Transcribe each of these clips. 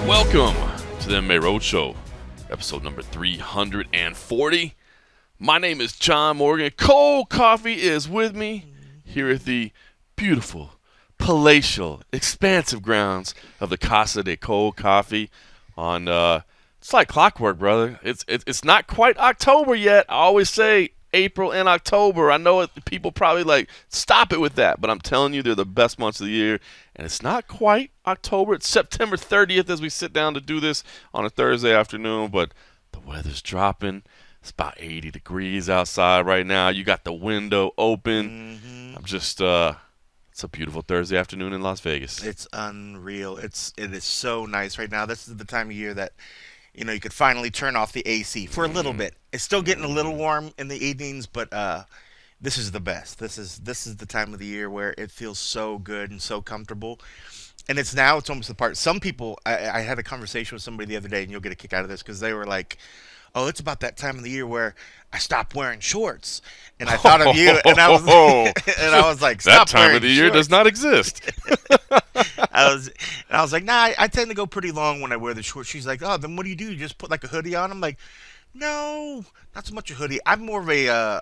Welcome to the MMA Roadshow, episode number 340. My name is John Morgan. Cold coffee is with me here at the beautiful, palatial, expansive grounds of the Casa de Cold Coffee. It's like clockwork, brother. It's not quite October yet. I always say April and October. I know people probably stop it with that, but I'm telling you, they're the best months of the year. And it's not quite October. It's September 30th as we sit down to do this on a Thursday afternoon, but the weather's dropping. It's about 80 degrees outside right now. You got the window open. I'm just, it's a beautiful Thursday afternoon in Las Vegas. It's unreal. It is so nice right now. This is the time of year that, you could finally turn off the AC for a little bit. It's still getting a little warm in the evenings, but this is the best. This is the time of the year where it feels so good and so comfortable. And it's almost the part. Some people, I had a conversation with somebody the other day, and you'll get a kick out of this, because they were like, oh, it's about that time of the year where I stopped wearing shorts. And I thought of you, and I was like, stop that time of the year does not exist. I was like, nah, I tend to go pretty long when I wear the shorts. She's like, oh, then what do? You just put like a hoodie on? I'm like, no, not so much a hoodie. I'm more of a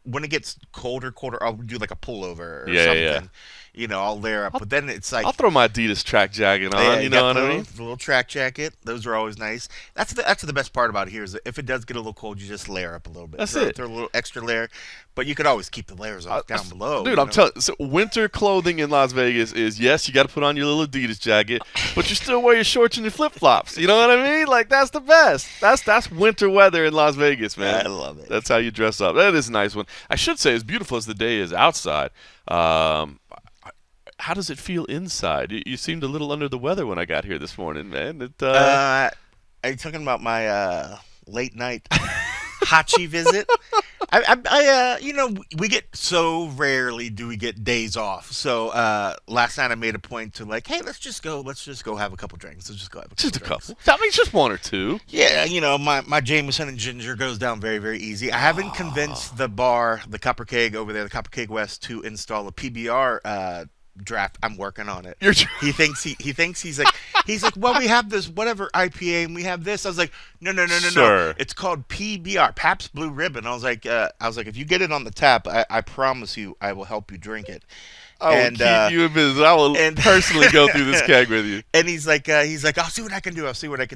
when it gets colder, I'll do like a pullover or something. Yeah. I'll layer up. But then it's like, I'll throw my Adidas track jacket on. You know what I mean? The little track jacket. Those are always nice. That's the best part about it here is that if it does get a little cold, you just layer up a little bit. That's it. Throw a little extra layer. But you could always keep the layers off down below. Dude, I'm telling you, so winter clothing in Las Vegas is, yes, you got to put on your little Adidas jacket, but you still wear your shorts and your flip-flops. You know what I mean? Like, that's the best. That's winter weather in Las Vegas, man. I love it. That's how you dress up. That is a nice one. I should say, as beautiful as the day is outside, how does it feel inside? You seemed a little under the weather when I got here this morning, man. Are you talking about my late night Hachi visit? We get so rarely do we get days off. So last night I made a point to hey, let's just go have a couple drinks. Let's just go have a couple just drinks. A couple. That means just one or two. Yeah, my Jameson and ginger goes down very, very easy. I haven't convinced the bar, the Copper Keg over there, the Copper Keg West, to install a PBR draft. I'm working on it. He thinks he's like, well, we have this whatever IPA and we have this. I was like, no. It's called PBR, Pabst Blue Ribbon. I was like, if you get it on the tap, I promise you, I will help you drink it. I will keep you in business. I will personally go through this keg with you. And he's like, I'll see what I can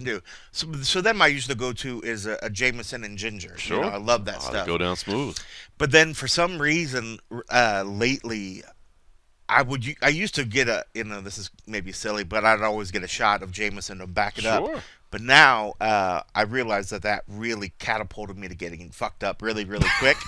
do. So then my usual go-to is a Jameson and ginger. Sure. I love that stuff. Go down smooth. But then for some reason, lately, I used to get this is maybe silly, but I'd always get a shot of Jameson to back it up. But now I realized that really catapulted me to getting fucked up really, really quick.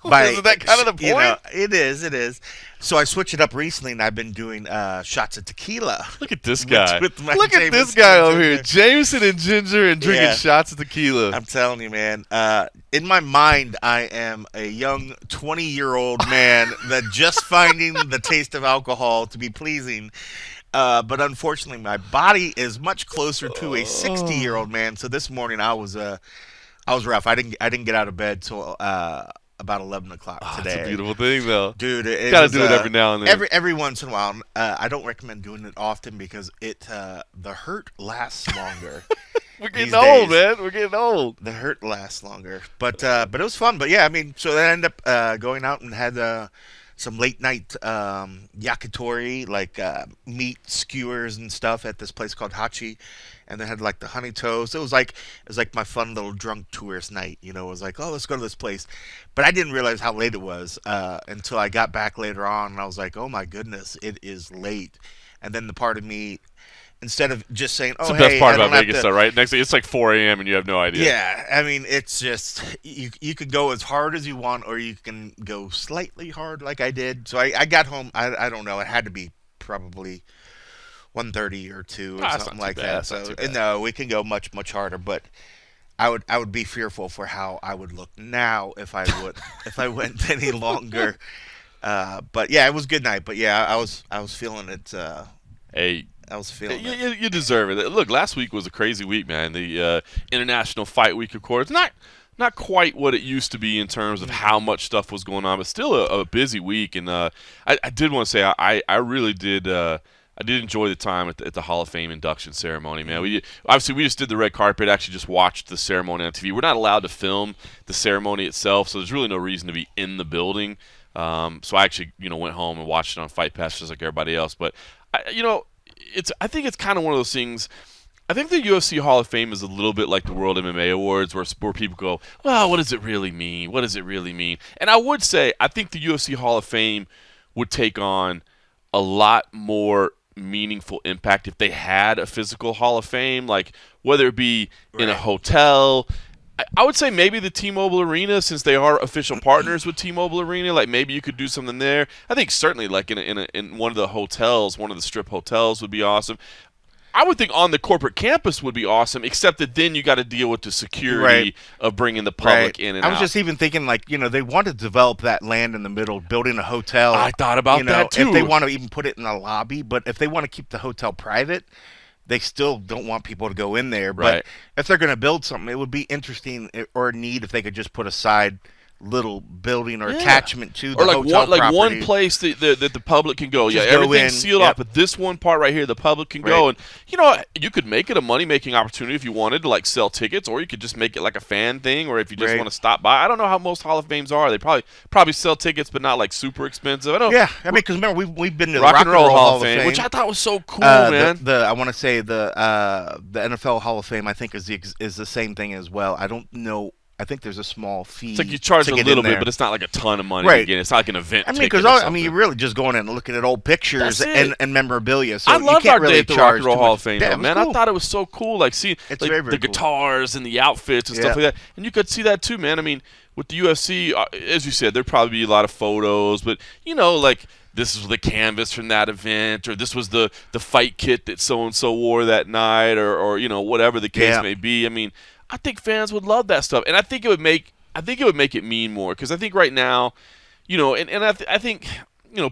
Isn't that kind of the point? It is. So I switched it up recently, and I've been doing shots of tequila. Look at this guy. Look at this guy over here. Jameson and ginger and drinking shots of tequila. I'm telling you, man. In my mind, I am a young 20-year-old man that just finding the taste of alcohol to be pleasing. But unfortunately, my body is much closer to a 60-year-old man. So this morning I was rough. I didn't get out of bed till about 11 o'clock today. That's a beautiful thing, though. Dude, gotta do it every now and then. Every once in a while. I don't recommend doing it often because the hurt lasts longer. We're getting old, man. We're getting old. The hurt lasts longer. But it was fun. But yeah, I mean, so I ended up going out and had some late night yakitori, meat skewers and stuff at this place called Hachi, and they had the honey toast. It was like my fun little drunk tourist night. It was like, oh, let's go to this place, but I didn't realize how late it was until I got back later on, and I was like, oh my goodness, it is late. And then the part of me, instead of just saying, oh, it's the best part about Vegas, though, right? Next thing, it's like 4 a.m. and you have no idea. Yeah, I mean, it's just, you could go as hard as you want, or you can go slightly hard like I did. So I got home, I don't know, it had to be probably 1:30 or 2 or something like that. So no, we can go much, much harder, but I would be fearful for how I would look now if I went any longer. But yeah, it was a good night. But yeah, I was feeling it. Hey, I was feeling it. You deserve it. Look, last week was a crazy week, man. The International Fight Week, of course, not not quite what it used to be in terms of how much stuff was going on, but still a busy week. And I did want to say I really did. I did enjoy the time at the Hall of Fame induction ceremony, man. We just did the red carpet. Actually, just watched the ceremony on TV. We're not allowed to film the ceremony itself, so there's really no reason to be in the building. So I actually, went home and watched it on Fight Pass just like everybody else. But I think it's kind of one of those things. I think the UFC Hall of Fame is a little bit like the World MMA Awards, where people go, well, what does it really mean? What does it really mean? And I would say I think the UFC Hall of Fame would take on a lot more meaningful impact if they had a physical Hall of Fame, like whether it be in a hotel. I would say maybe the T-Mobile Arena, since they are official partners with T-Mobile Arena, like maybe you could do something there. I think certainly like in one of the hotels, one of the strip hotels would be awesome. I would think on the corporate campus would be awesome, except that then you got to deal with the security of bringing the public in and out. I was just even thinking, like, they want to develop that land in the middle, building a hotel. I thought about that, too. If they want to even put it in a lobby, but if they want to keep the hotel private, they still don't want people to go in there. But if they're going to build something, it would be interesting or neat if they could just put a side little building or attachment to the hotel property. Like one place that the public can go. Just everything's sealed off, but this one part right here, the public can go. And you could make it a money-making opportunity if you wanted to, like, sell tickets, or you could just make it like a fan thing, or if you just want to stop by. I don't know how most Hall of Fames are. They probably sell tickets, but not like super expensive. Because remember we've been to the Rock and Roll Hall of Fame, which I thought was so cool, man. I want to say the NFL Hall of Fame, I think is the same thing as well. I don't know. I think there's a small fee. It's like you charge a little bit, but it's not like a ton of money to get in. It's not like an event ticket. Because you're really just going in and looking at old pictures and memorabilia. So I loved our day at the Rock and Roll Hall of Fame, man. Cool. I thought it was so cool, like seeing the guitars and the outfits and stuff like that. And you could see that too, man. I mean, with the UFC, as you said, there'd probably be a lot of photos, but like this is the canvas from that event, or this was the fight kit that so and so wore that night, or whatever the case may be. I mean, I think fans would love that stuff, and I think it would make it mean more, because I think right now, I think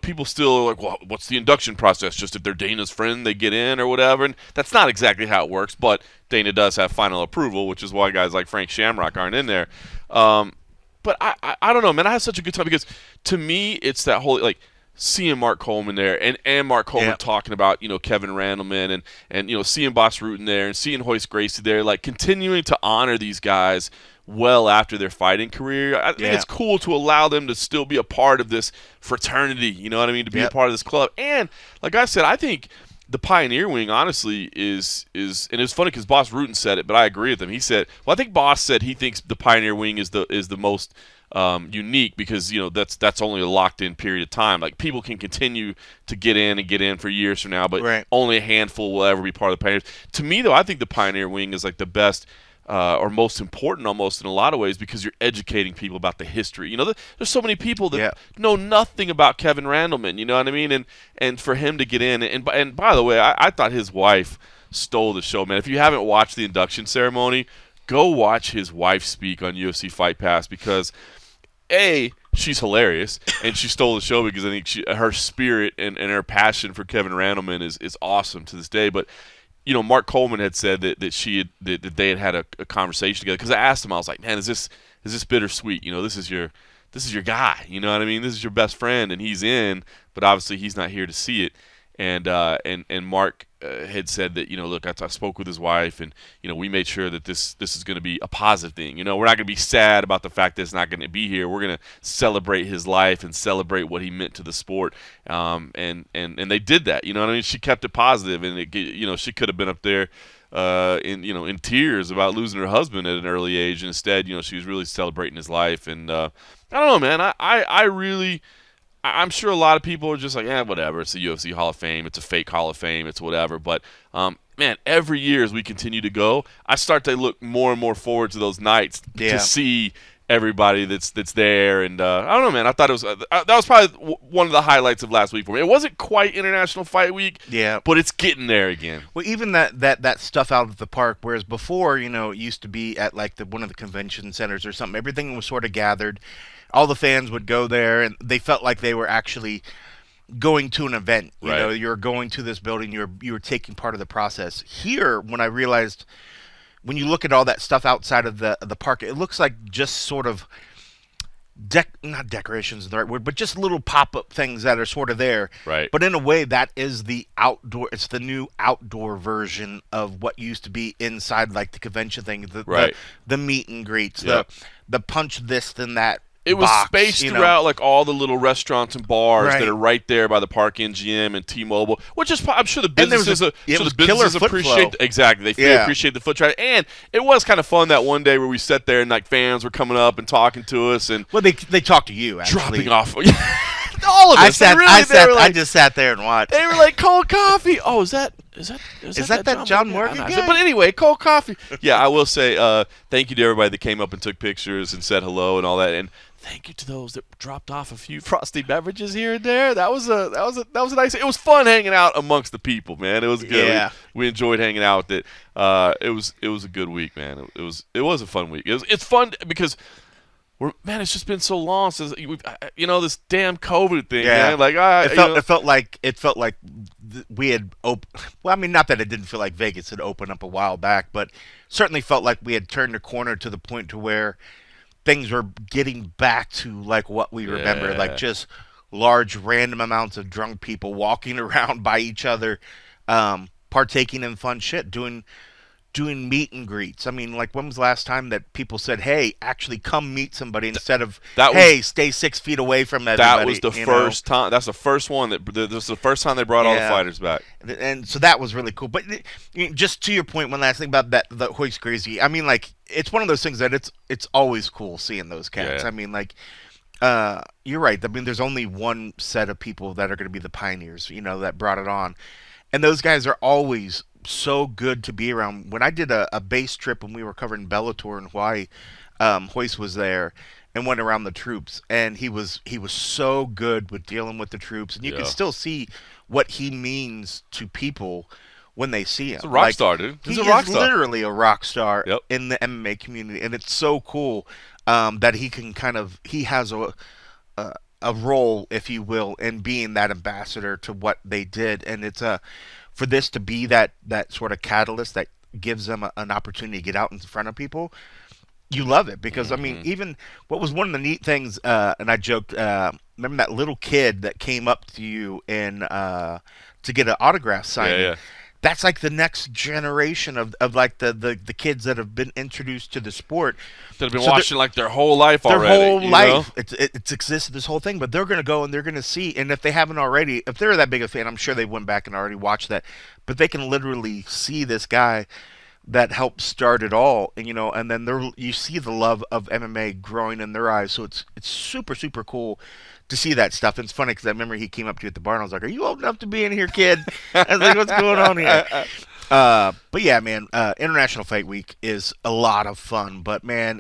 people still are like, well, what's the induction process? Just if they're Dana's friend, they get in or whatever, and that's not exactly how it works. But Dana does have final approval, which is why guys like Frank Shamrock aren't in there. But I don't know, man. I had such a good time, because to me, it's that whole seeing Mark Coleman there and Mark Coleman talking about Kevin Randleman and seeing Boss Rutan there and seeing Hoist Gracie there, like continuing to honor these guys well after their fighting career. I think it's cool to allow them to still be a part of this fraternity, you know what I mean, to be a part of this club. And like I said, I think the Pioneer Wing honestly is and it's funny because Boss Rutan said it, but I agree with him. He said, well, I think Boss said he thinks the Pioneer Wing is the most unique, because that's only a locked-in period of time. Like, people can continue to get in for years from now, but only a handful will ever be part of the Pioneers. To me, though, I think the Pioneer Wing is like the best or most important, almost, in a lot of ways, because you're educating people about the history. There's so many people that know nothing about Kevin Randleman. You know what I mean? And for him to get in, and by the way, I thought his wife stole the show, man. If you haven't watched the induction ceremony, go watch his wife speak on UFC Fight Pass, because she's hilarious, and she stole the show because I think her spirit and her passion for Kevin Randleman is awesome to this day. But Mark Coleman had said that they had a conversation together, because I asked him, I was like, man, is this bittersweet? This is your guy. You know what I mean? This is your best friend, and he's in, but obviously he's not here to see it. And Mark had said that, look, I spoke with his wife, and we made sure that this is going to be a positive thing. We're not going to be sad about the fact that it's not going to be here. We're going to celebrate his life and celebrate what he meant to the sport. And they did that. You know what I mean? She kept it positive, and she could have been up there in tears about losing her husband at an early age, and instead, she was really celebrating his life. And I don't know, man. I'm sure a lot of people are just like, whatever. It's the UFC Hall of Fame. It's a fake Hall of Fame. It's whatever. But, man, every year as we continue to go, I start to look more and more forward to those nights to see everybody that's there. And I don't know, man. I thought it was that was probably one of the highlights of last week for me. It wasn't quite International Fight Week, but it's getting there again. Well, even that stuff out at the park, whereas before, it used to be at like one of the convention centers or something. Everything was sort of gathered. All the fans would go there, and they felt like they were actually going to an event. You're going to this building. You were taking part of the process. Here, when I realized when you look at all that stuff outside of the park, it looks like just sort of not decorations is the right word, but just little pop-up things that are sort of there. Right. But in a way, that is the outdoor. It's the new outdoor version of what used to be inside, like the convention thing. The meet and greets. Yep. The punch this and that. It was box, spaced throughout like all the little restaurants and bars that are right there by the Park MGM and T-Mobile, which is I'm sure the businesses appreciate exactly. They appreciate the foot traffic, and it was kind of fun that one day where we sat there and like fans were coming up and talking to us and they talked to you actually. Dropping off. All of us. I just sat there and watched. They were like, cold coffee. Oh, is that John Morgan guy? But anyway, cold coffee. Yeah, I will say thank you to everybody that came up and took pictures and said hello and all that. And thank you to those that dropped off a few frosty beverages here and there. That was a nice. It was fun hanging out amongst the people, man. It was good. Yeah. We enjoyed hanging out with it. It was a good week, man. It was a fun week. It's fun because. It's just been so long since this damn COVID thing. Yeah, man. Like it felt like we had Well, I mean, not that it didn't feel like Vegas had opened up a while back, but certainly felt like we had turned a corner to the point to where things were getting back to like what we remember, like just large random amounts of drunk people walking around by each other, partaking in fun shit, doing meet and greets. I mean, like, when was the last time that people said, hey, actually come meet somebody instead of, stay 6 feet away from everybody? That was the first time. That's the first one. This was the first time they brought all the fighters back. And so that was really cool. But just to your point, one last thing about the Hoist Gracie. I mean, like, it's one of those things that it's always cool seeing those cats. Yeah. I mean, like, you're right. I mean, there's only one set of people that are going to be the pioneers, that brought it on. And those guys are always so good to be around. When I did a base trip when we were covering Bellator in Hawaii, Hoist was there and went around the troops, and he was so good with dealing with the troops, and you can still see what he means to people when they see him. He's a rock star, dude. He's literally a rock star in the MMA community, and it's so cool that he has a role, if you will, in being that ambassador to what they did, and it's for this to be that sort of catalyst that gives them an opportunity to get out in front of people. You love it because I mean, even what was one of the neat things, and I joked, remember that little kid that came up to you and to get an autograph signing? Yeah. That's like the next generation of like the kids that have been introduced to the sport. That have been watching like their whole life already. Their whole life. It's existed, this whole thing, but they're going to go and they're going to see. And if they haven't already, if they're that big a fan, I'm sure they went back and already watched that. But they can literally see this guy that helped start it all. And, and then you see the love of MMA growing in their eyes. So it's super, super cool to see that stuff. And it's funny because I remember he came up to you at the bar and I was like, are you old enough to be in here, kid? I was like, what's going on here? But yeah, man, International Fight Week is a lot of fun. But man,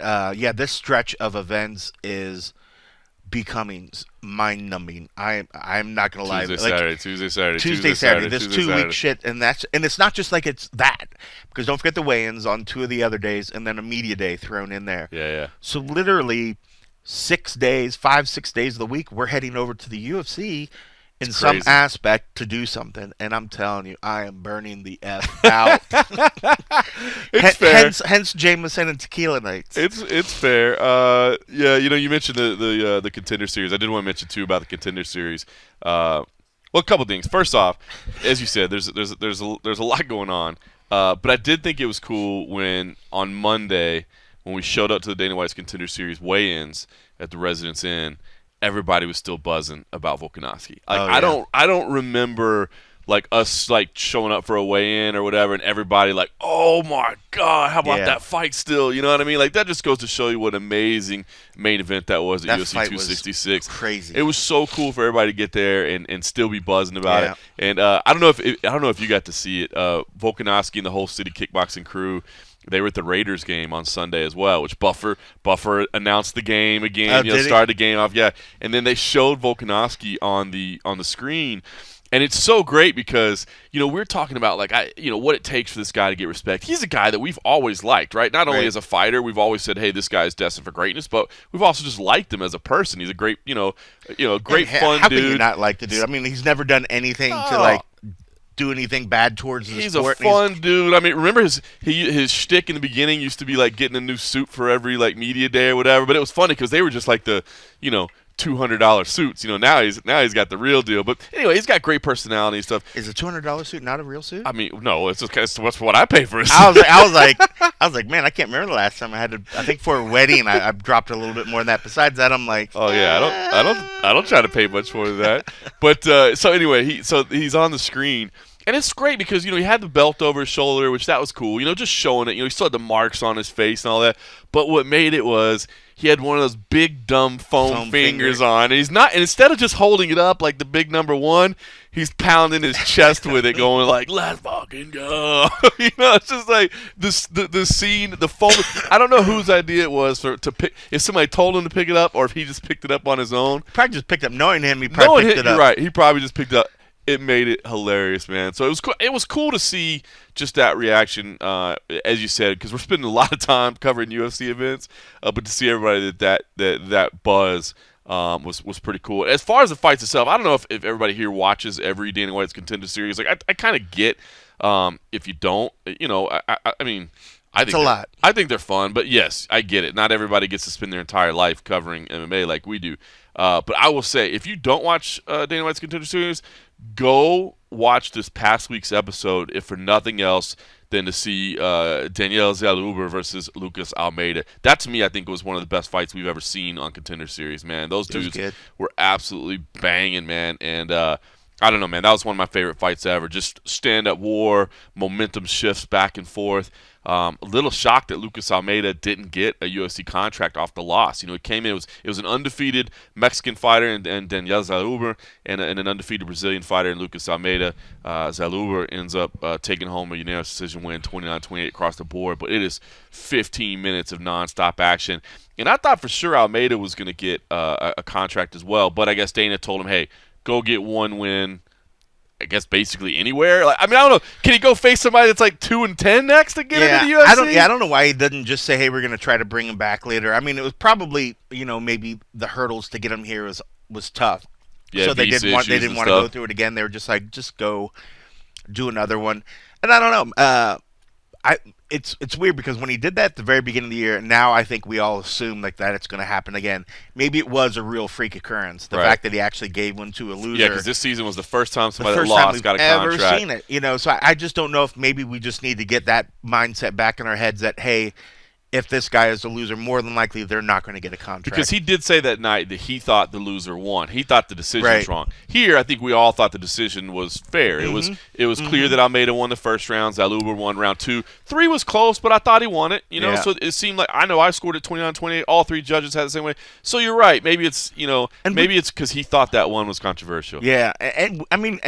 this stretch of events is becoming mind-numbing. I'm not gonna lie. Tuesday, Saturday. This 2 week shit, and it's not just like it's that, because don't forget the weigh-ins on 2 of the other days, and then a media day thrown in there. Yeah. So literally 6 days, 5-6 days of the week, we're heading over to the UFC in some aspect to do something, and I'm telling you, I am burning the F out. It's fair. Hence Jameson and tequila nights. It's fair. You mentioned the Contender Series. I did want to mention too about the Contender Series. Well, a couple things. First off, as you said, there's a lot going on. But I did think it was cool when on Monday when we showed up to the Dana White's Contender Series weigh-ins at the Residence Inn, everybody was still buzzing about Volkanovski. I don't remember like us like showing up for a weigh-in or whatever and everybody like, oh my God, how about that fight still? You know what I mean? Like that just goes to show you what an amazing main event that was at UFC 266. Crazy. It was so cool for everybody to get there and still be buzzing about it. And I don't know if you got to see it. Volkanovski and the whole City Kickboxing crew. They were at the Raiders game on Sunday as well, which Buffer announced the game again. Started the game off, and then they showed Volkanovski on the screen, and it's so great because we're talking about like what it takes for this guy to get respect. He's a guy that we've always liked, right? Not only as a fighter, we've always said, hey, this guy is destined for greatness, but we've also just liked him as a person. He's a great, great fun dude. How can you not like the dude? I mean, he's never done anything to like do anything bad towards the he's sport. A fun dude. I mean, remember his shtick in the beginning used to be like getting a new suit for every like media day or whatever. But it was funny because they were just like the $200 suits. Now he's got the real deal. But anyway, he's got great personality and stuff. Is a $200 suit not a real suit? I mean, no, it's what's what I pay for a suit. I was like, man, I can't remember the last time I had to. I think for a wedding, I dropped a little bit more than that. Besides that, I'm like, oh yeah, I don't try to pay much more than that. But so anyway, he's on the screen. And it's great because, he had the belt over his shoulder, which that was cool, just showing it. He still had the marks on his face and all that. But what made it was he had one of those big, dumb foam fingers on. And and instead of just holding it up like the big number one, he's pounding his chest with it, going like, let's fucking go. It's just like the scene, the foam. I don't know whose idea it was to pick, if somebody told him to pick it up or if he just picked it up on his own. Probably just picked up. Knowing him, he probably picked it up. You're right. He probably just picked it up. It made it hilarious, man. So it was cool to see just that reaction, as you said, because we're spending a lot of time covering UFC events, but to see everybody that buzz was pretty cool. As far as the fights itself, I don't know if everybody here watches every Dana White's Contender Series. Like I kind of get if you don't, I mean. I think it's a lot. I think they're fun, but yes, I get it. Not everybody gets to spend their entire life covering MMA like we do. But I will say, if you don't watch Dana White's Contender Series, go watch this past week's episode, if for nothing else than to see Danielle Zaluber versus Lucas Almeida. That, to me, I think was one of the best fights we've ever seen on Contender Series, man. Those dudes were absolutely banging, man. And I don't know, man. That was one of my favorite fights ever. Just stand-up war, momentum shifts back and forth. A little shocked that Lucas Almeida didn't get a UFC contract off the loss. He came in, it was an undefeated Mexican fighter and Danielle Zaluber and an undefeated Brazilian fighter in Lucas Almeida. Zaluber ends up taking home a unanimous decision win, 29-28 across the board. But it is 15 minutes of nonstop action. And I thought for sure Almeida was going to get a contract as well. But I guess Dana told him, hey, go get one win. I guess basically anywhere. I don't know. Can he go face somebody that's like 2-10 next to get into the UFC? I don't know why he doesn't just say, "Hey, we're going to try to bring him back later." I mean, it was probably maybe the hurdles to get him here was tough. Yeah, so they didn't want to go through it again. They were just like, just go do another one. And I don't know. It's weird because when he did that at the very beginning of the year, now I think we all assume like that it's going to happen again. Maybe it was a real freak occurrence. The fact that he actually gave one to a loser. Yeah, because this season was the first time somebody that lost got a contract. Ever seen it? So I just don't know if maybe we just need to get that mindset back in our heads that, hey, if this guy is a loser, more than likely they're not going to get a contract. Because he did say that night that he thought the loser won. He thought the decision was wrong. Here, I think we all thought the decision was fair. Mm-hmm. It was clear that Almeida won the first round. Zaluber won round 2. 3 was close, but I thought he won it. So it seemed like I know I scored it 29-28. All 3 judges had it the same way. So you're right. Maybe it's maybe it's because he thought that one was controversial. Yeah, and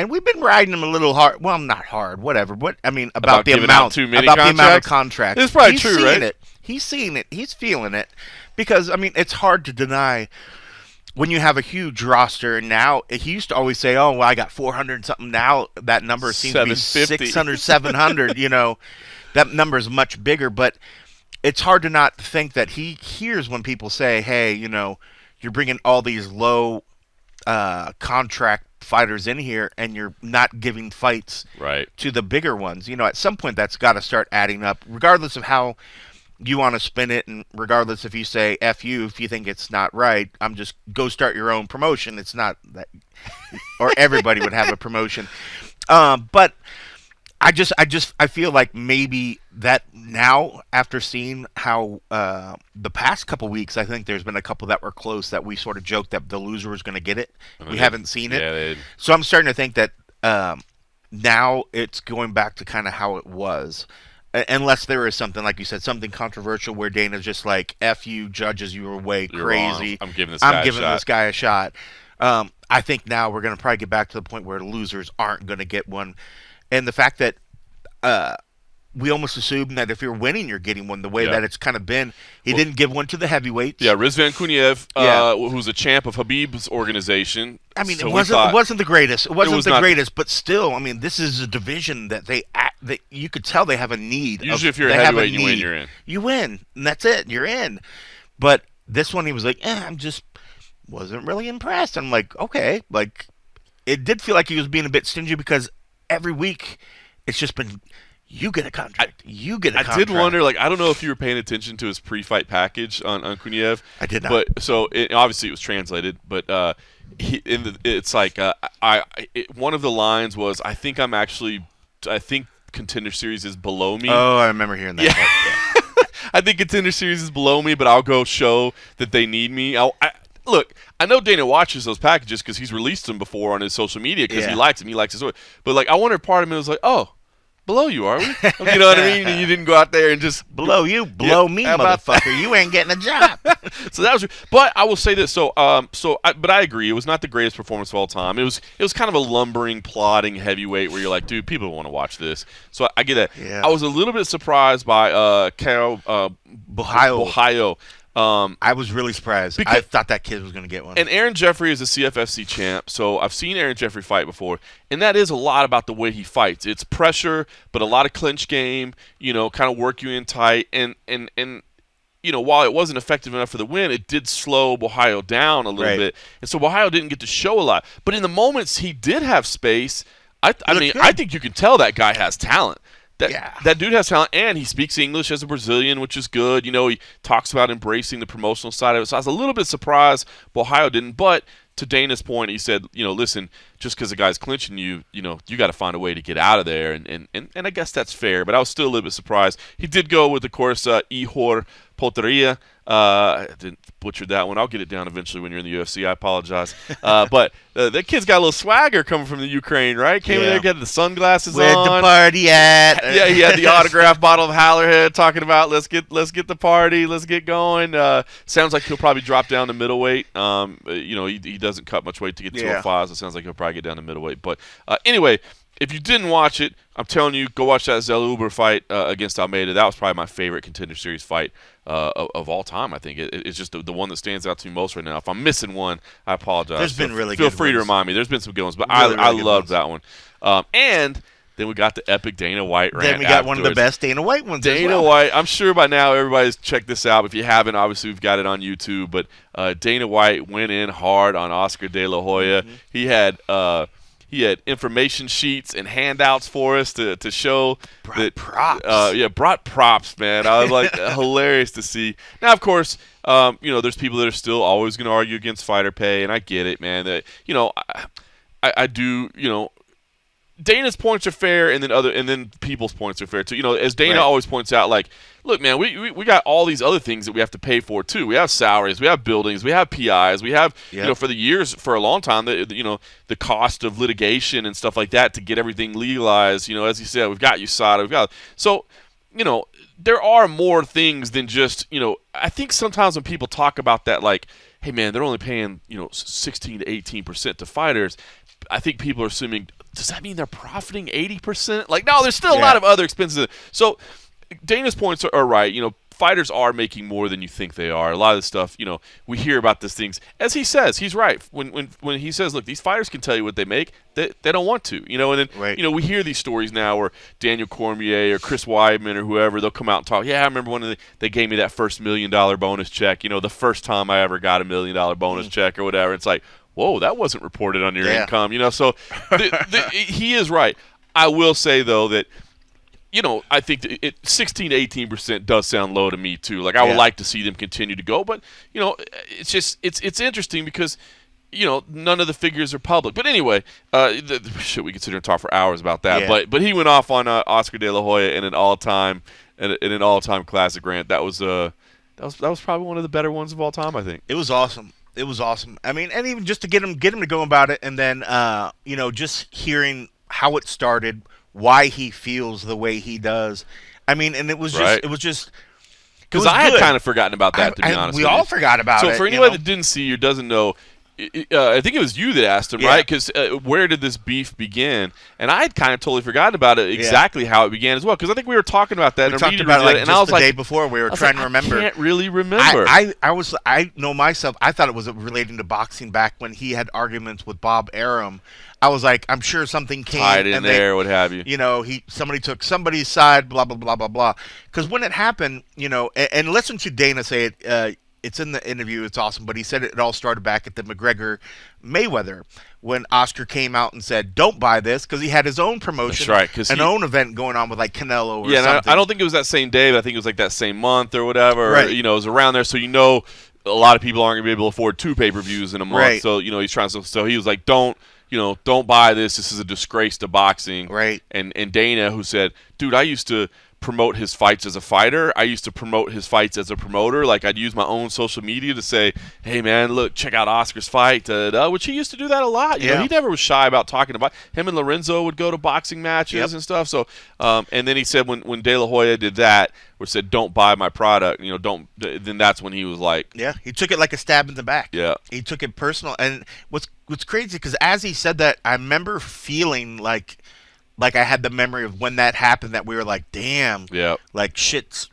we've been riding him a little hard. Well, not hard, whatever. But about the amount of contracts. It's probably true, right? He's seeing it. He's feeling it. Because, it's hard to deny when you have a huge roster. And now, he used to always say, oh, well, I got 400 something. Now that number seems to be 600, 700. That number is much bigger. But it's hard to not think that he hears when people say, hey, you're bringing all these low contract fighters in here and you're not giving fights to the bigger ones. At some point, that's got to start adding up, regardless of how you want to spin it, and regardless if you say F you if you think it's not right, I'm just go start your own promotion. It's not that, or everybody would have a promotion. But I feel like maybe that now, after seeing how the past couple weeks, I think there's been a couple that were close that we sort of joked that the loser was going to get it. We haven't seen it. Yeah, so I'm starting to think that now it's going back to kind of how it was. Unless there is something, like you said, something controversial where Dana's just like, F you, judges, you were way crazy. I'm giving this guy a shot. I think now we're going to probably get back to the point where losers aren't going to get one. And the fact that we almost assume that if you're winning, you're getting one the way that it's kind of been. He didn't give one to the heavyweights. Yeah, Rizvan Kuniev, who's a champ of Habib's organization. So it wasn't the greatest. It wasn't the greatest, but still, this is a division that that you could tell they have a need. Usually if you're a heavyweight, you win, you're in. You win, and that's it. You're in. But this one, he was like, I'm just wasn't really impressed. I'm like, okay. Like, it did feel like he was being a bit stingy because every week, it's just been, you get a contract. You get a contract. I did wonder, like, I don't know if you were paying attention to his pre-fight package on Kuniev. I did not. But so obviously it was translated, but it's like one of the lines was, I think Contender Series is below me. Oh, I remember hearing that. Yeah. I think Contender Series is below me, but I'll go show that they need me. Look, I know Dana watches those packages because he's released them before on his social media because he likes them. He likes his story. But, like, I wonder if part of me was like, oh, below you, are we? You know what I mean? And you didn't go out there and just below you, below me, motherfucker. You ain't getting a job. So that was. But I will say this. But I agree. It was not the greatest performance of all time. It was kind of a lumbering, plodding heavyweight where you're like, dude, people want to watch this. So I get that. Yeah. I was a little bit surprised by Carol Bohayo. I was really surprised. I thought that kid was going to get one. And Aaron Jeffrey is a CFFC champ, so I've seen Aaron Jeffrey fight before, and that is a lot about the way he fights. It's pressure, but a lot of clinch game, kind of work you in tight, and while it wasn't effective enough for the win, it did slow Bohayo down a little bit, and so Bohayo didn't get to show a lot. But in the moments he did have space, I think you can tell that guy has talent. That dude has talent, and he speaks English as a Brazilian, which is good. He talks about embracing the promotional side of it. So I was a little bit surprised Bohayo didn't. But to Dana's point, he said, listen, just because the guy's clinching you, you got to find a way to get out of there. And I guess that's fair. But I was still a little bit surprised. He did go with, of course, Ihor Potieria. I didn't butcher that one. I'll get it down eventually when you're in the UFC. I apologize. But that kid's got a little swagger coming from the Ukraine, right? Came in there, got the sunglasses Where'd on. Where'd the party at? Yeah, he had the autographed bottle of Hallerhead talking about let's get the party, let's get going. Sounds like he'll probably drop down to middleweight. He doesn't cut much weight to get to 205, so it sounds like he'll probably get down to middleweight. But anyway, if you didn't watch it, I'm telling you, go watch that Zaluber fight against Almeida. That was probably my favorite Contender Series fight of all time. I think it's just the one that stands out to me most right now. If I'm missing one, I apologize. There's been really feel good free to ones. remind me. There's been some good ones, but really I good loved ones. that one. And then we got the epic Dana White rant. Then we got one of the afterwards. best Dana White ones. Dana White, I'm sure by now everybody's checked this out. If you haven't, obviously we've got it on YouTube. But Dana White went in hard on Oscar De La Hoya. Mm-hmm. He had information sheets and handouts for us to show brought props. Brought props, man. I was like, hilarious to see. Now, of course, there's people that are still always going to argue against fighter pay, and I get it, man. That I do. Dana's points are fair, and then people's points are fair too. As Dana always points out, like, look, man, we got all these other things that we have to pay for too. We have salaries, we have buildings, we have PIs, we have for the years, for a long time, the cost of litigation and stuff like that to get everything legalized. As you said, we've got USADA, there are more things than just I think sometimes when people talk about that, like, hey man, they're only paying 16 to 18% to fighters. I think people are assuming, does that mean they're profiting 80%? Like, no, there's still a lot of other expenses. So Dana's points are right. Fighters are making more than you think they are. A lot of the stuff, we hear about these things. As he says, he's right. When he says, look, these fighters can tell you what they make, they don't want to. And then, we hear these stories now where Daniel Cormier or Chris Weidman or whoever, they'll come out and talk. Yeah, I remember when they gave me that first $1 million bonus check, the first time I ever got $1 million bonus check or whatever. It's like, whoa, that wasn't reported on your income, So he is right. I will say though that I think 16 to 18% does sound low to me too. Like I would like to see them continue to go, but it's just it's interesting because none of the figures are public. But anyway, we could sit here and talk for hours about that. Yeah. But he went off on Oscar De La Hoya in an all-time classic rant. That was probably one of the better ones of all time, I think. It was awesome. It was awesome. I mean, and even just to get him to go about it, and then just hearing how it started, why he feels the way he does. I mean, and it was just because I had kind of forgotten about that, to be honest. We all forgot about it. So for anybody that didn't see or doesn't know, I think it was you that asked him, right? Because where did this beef begin? And I had kind of totally forgotten about it, exactly how it began as well. Because I think we were talking about that. We talked about it and I was the day before. We were trying to remember. I can't really remember. I know myself. I thought it was relating to boxing back when he had arguments with Bob Arum. I was like, I'm sure something came tied in there, what have you. Somebody took somebody's side, blah blah blah blah blah. Because when it happened, and listen to Dana say it. it's in the interview. It's awesome. But he said it all started back at the McGregor Mayweather when Oscar came out and said, "Don't buy this," because he had his own promotion, That's right, own event going on with like Canelo or yeah, something. I don't think it was that same day, but I think it was like that same month or whatever. Right. It was around there. So a lot of people aren't going to be able to afford 2 pay-per-views in a month. Right. So he's trying to. So he was like, don't buy this. This is a disgrace to boxing. Right. And Dana, who said, dude, I used to promote his fights as a fighter. I used to promote his fights as a promoter. Like, I'd use my own social media to say, hey, man, look, check out Oscar's fight, which he used to do that a lot. You know, he never was shy about talking about. Him and Lorenzo would go to boxing matches and stuff. So, and then he said when De La Hoya did that, or said, don't buy my product, then that's when he was like. Yeah, he took it like a stab in the back. Yeah. He took it personal. And what's crazy, because as he said that, I remember feeling like I had the memory of when that happened, that we were like, damn, like shit's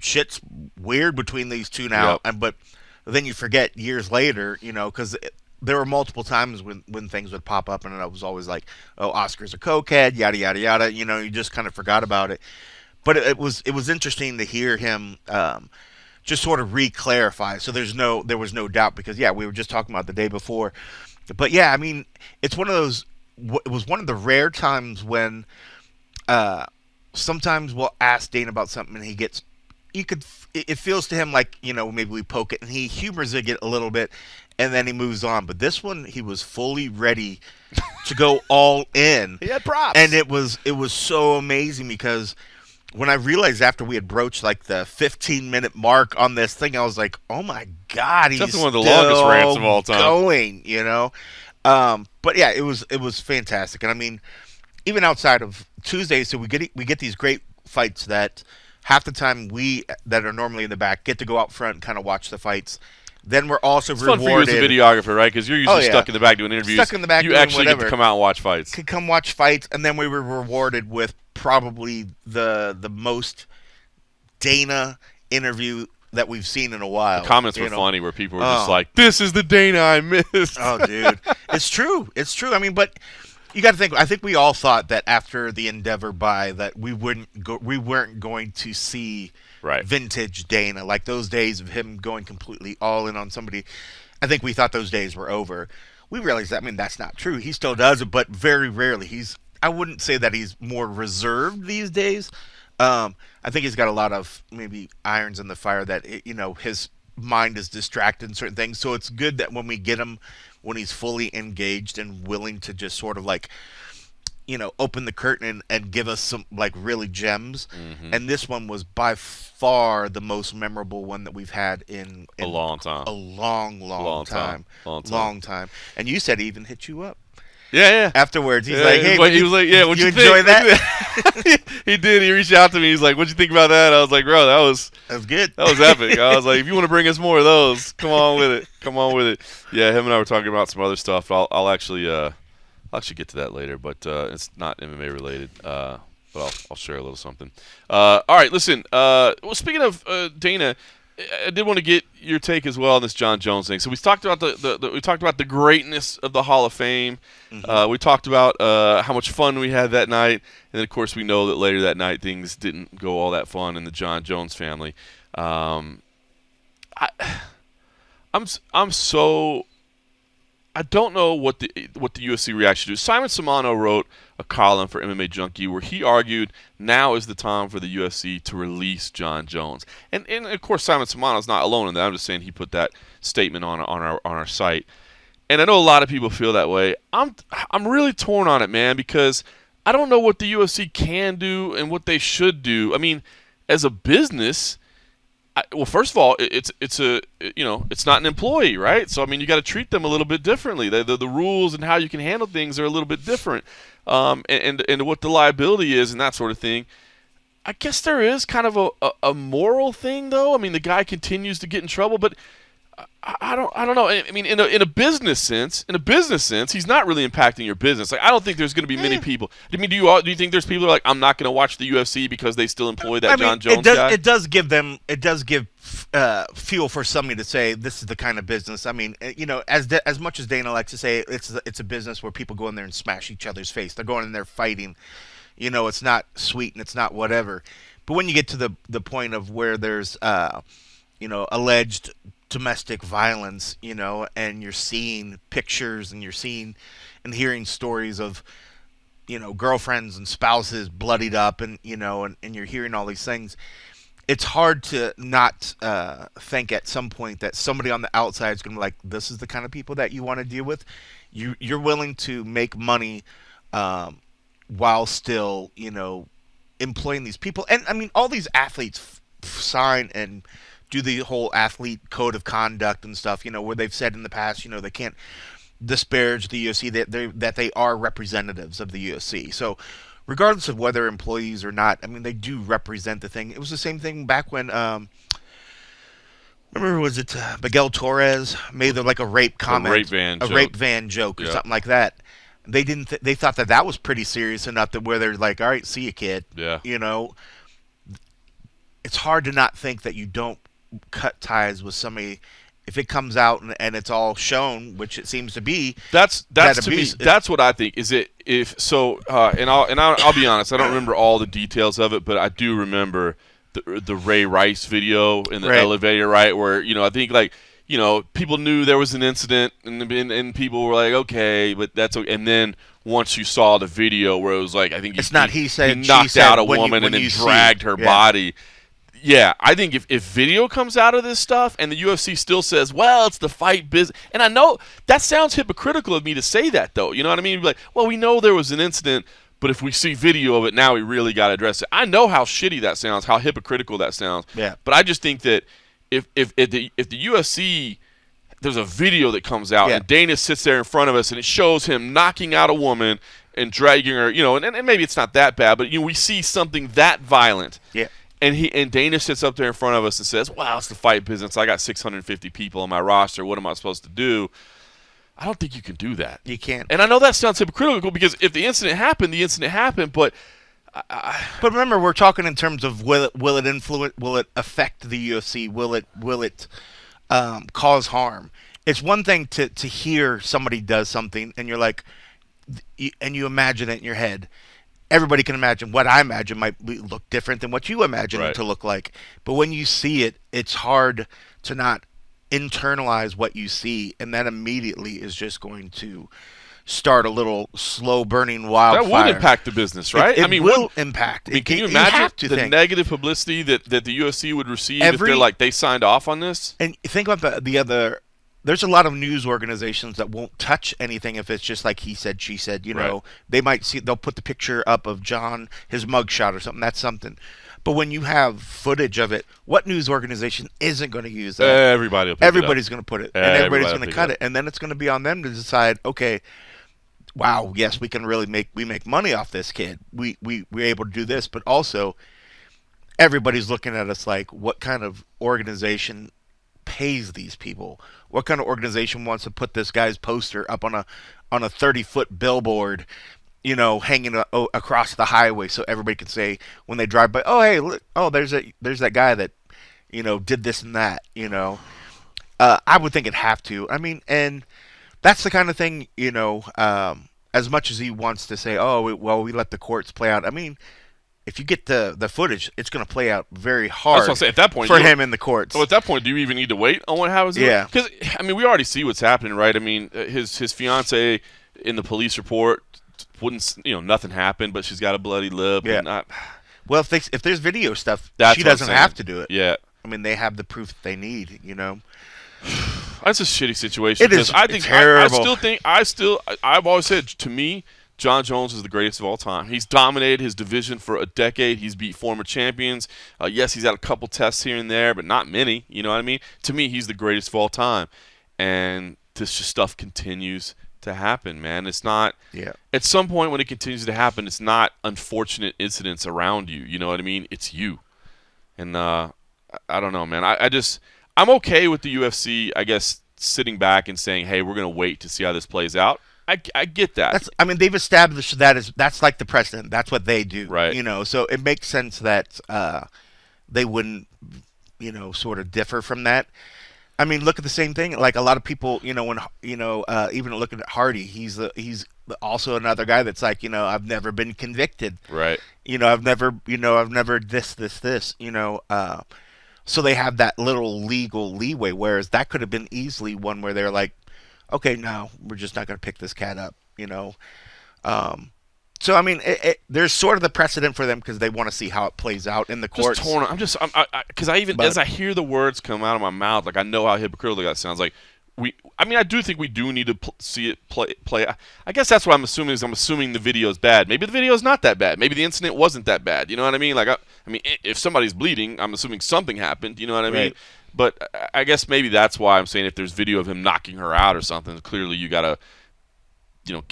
weird between these two now. But then you forget years later, because there were multiple times when things would pop up, and I was always like, oh, Oscar's a cokehead, yada yada yada. You just kind of forgot about it. But it was interesting to hear him just sort of re-clarify. So there was no doubt, because we were just talking about the day before. But yeah, I mean, it's one of those. It was one of the rare times when. Sometimes we'll ask Dana about something and it feels to him like, maybe we poke it, and he humors it a little bit and then he moves on. But this one, he was fully ready to go all in. He had props. And it was so amazing, because when I realized after we had broached like the 15-minute mark on this thing, I was like, oh my God, he's definitely one of the longest rants of all time. Going, but yeah, it was fantastic. And I mean, even outside of Tuesday, so we get these great fights that half the time we that are normally in the back get to go out front and kind of watch the fights. Then we're also rewarded. It's fun for you as a videographer, right? Because you're usually stuck in the back doing interviews. Stuck in the back you doing actually whatever. get to come out and watch fights. Could come watch fights, and then we were rewarded with probably the most Dana interview that we've seen in a while. The comments were funny, where people were just like, "This is the Dana I missed." Oh, dude, it's true. It's true. I mean, but. You got to think. I think we all thought that after the Endeavor buy, that we weren't going to see vintage Dana, like those days of him going completely all in on somebody. I think we thought those days were over. We realized that. I mean, that's not true. He still does it, but very rarely. I wouldn't say that he's more reserved these days. I think he's got a lot of maybe irons in the fire that his mind is distracted in certain things. So it's good that when we get him, when he's fully engaged and willing to just sort of like, open the curtain and give us some like really gems. Mm-hmm. And this one was by far the most memorable one that we've had in a long time. A long time. And you said he even hit you up. Yeah. Afterwards, he's like, "Hey, he was like, yeah, what'd you enjoy think? that?" He did. He reached out to me. He's like, "What'd you think about that?" I was like, "Bro, that was good. That was epic." I was like, "If you want to bring us more of those, come on with it." Yeah, him and I were talking about some other stuff. I'll actually get to that later, but it's not MMA related. But I'll share a little something. All right, listen. Well, speaking of Dana, I did want to get your take as well on this Jon Jones thing. So we talked about the greatness of the Hall of Fame. Mm-hmm. We talked about how much fun we had that night, and then of course we know that later that night things didn't go all that fun in the Jon Jones family. I don't know what the UFC reaction to. Simon Simano wrote a column for MMA Junkie where he argued now is the time for the UFC to release Jon Jones. And of course Simon Simano's not alone in that. I'm just saying he put that statement on our site. And I know a lot of people feel that way. I'm really torn on it, man, because I don't know what the UFC can do and what they should do. I mean, as a business, well, first of all, it's not an employee, right? So I mean, you got to treat them a little bit differently. The rules and how you can handle things are a little bit different, and what the liability is and that sort of thing. I guess there is kind of a moral thing, though. I mean, the guy continues to get in trouble, but I don't know. I mean, in a business sense, he's not really impacting your business. Like, I don't think there's going to be many people. I mean, do you think there's people who are like, I'm not going to watch the UFC because they still employ that Jon Jones guy? It does give fuel for somebody to say this is the kind of business. I mean, as much as Dana likes to say, it's a business where people go in there and smash each other's face. They're going in there fighting. It's not sweet and it's not whatever. But when you get to the point of where there's alleged domestic violence, and you're seeing pictures and you're seeing and hearing stories of, girlfriends and spouses bloodied up, and and you're hearing all these things. It's hard to not think at some point that somebody on the outside is going to be like, this is the kind of people that you want to deal with. You're willing to make money while still, employing these people. And I mean, all these athletes sign and do the whole athlete code of conduct and stuff, where they've said in the past, they can't disparage the UFC, that they are representatives of the UFC. So regardless of whether employees or not, I mean, they do represent the thing. It was the same thing back when, remember, was it Miguel Torres made a rape comment, a rape van joke or something like that. They didn't. They thought that was pretty serious enough that where they're like, all right, see you, kid. Yeah. It's hard to not think that you don't cut ties with somebody if it comes out and it's all shown, which it seems to be. That's to me. That's what I think. Is it if so? And I'll be honest. I don't remember all the details of it, but I do remember the Ray Rice video in the elevator, right? Where I think people knew there was an incident, and people were like, okay, but that's okay. And then once you saw the video where it was like, I think it's not he said, he knocked she out a said, woman and then dragged her body. Yeah, I think if video comes out of this stuff and the UFC still says, well, it's the fight business, and I know that sounds hypocritical of me to say that, though. You know what I mean? Like, well, we know there was an incident, but if we see video of it now, we really got to address it. I know how shitty that sounds, how hypocritical that sounds. Yeah. But I just think that if the UFC, there's a video that comes out and Dana sits there in front of us and it shows him knocking out a woman and dragging her, and maybe it's not that bad, but we see something that violent. Yeah. And Dana sits up there in front of us and says, wow, it's the fight business. I got 650 people on my roster. What am I supposed to do? I don't think you can do that. You can't. And I know that sounds hypocritical because if the incident happened, the incident happened. But but remember, we're talking in terms of will it influence? Will it affect the UFC? Will it cause harm? It's one thing to hear somebody does something and you're like, and you imagine it in your head. Everybody can imagine what I imagine might look different than what you imagine it to look like. But when you see it, it's hard to not internalize what you see, and that immediately is just going to start a little slow burning wildfire. That would impact the business, right? It will impact. I mean, can you imagine the negative publicity that the UFC would receive if they're like, they signed off on this? And think about the other. There's a lot of news organizations that won't touch anything if it's just like he said, she said. They might they'll put the picture up of John, his mugshot or something. That's something. But when you have footage of it, what news organization isn't going to use that? Everybody's going to put it, and everybody's going to cut it, and then it's going to be on them to decide. Okay, wow, yes, we can really make money off this kid. We're able to do this, but also everybody's looking at us like, what kind of organization pays these people? What kind of organization wants to put this guy's poster up on a 30-foot billboard, hanging across the highway so everybody can say when they drive by, oh, hey, look, oh, there's that guy that did this and that. I would think it'd have to. I mean, and that's the kind of thing, as much as he wants to say, oh, well, we let the courts play out. I mean, if you get the footage, it's going to play out very hard. That's what I'm saying. At that point, for him in the courts. So at that point, do you even need to wait on what happens? Yeah. Because we already see what's happening, right? I mean, his fiance in the police report wouldn't, nothing happened, but she's got a bloody lip. Yeah. And well, if there's video stuff, she doesn't have to do it. Yeah. I mean, they have the proof that they need. That's a shitty situation. It is. I think terrible. I've always said, to me, John Jones is the greatest of all time. He's dominated his division for a decade. He's beat former champions. Yes, he's had a couple tests here and there, but not many. You know what I mean? To me, he's the greatest of all time. And this just stuff continues to happen, man. It's not. Yeah. At some point when it continues to happen, it's not unfortunate incidents around you. You know what I mean? It's you. And I don't know, man. I'm okay with the UFC, I guess, sitting back and saying, hey, we're going to wait to see how this plays out. I get that. They've established that's like the precedent. That's what they do. Right. So it makes sense that they wouldn't, sort of differ from that. I mean, look at the same thing. Like a lot of people, when even looking at Hardy, he's also another guy that's like, I've never been convicted. Right. I've never this. So they have that little legal leeway, whereas that could have been easily one where they're like, okay, no, we're just not going to pick this cat up, So I mean, there's sort of the precedent for them because they want to see how it plays out in the courts. Just torn. Because as I hear the words come out of my mouth, like I know how hypocritical that sounds. Like I do think we do need to see it play. I guess that's what I'm assuming is I'm assuming the video is bad. Maybe the video is not that bad. Maybe the incident wasn't that bad. You know what I mean? Like I mean, if somebody's bleeding, I'm assuming something happened. You know what I mean? Right. But I guess maybe that's why I'm saying if there's video of him knocking her out or something, clearly you gotta. At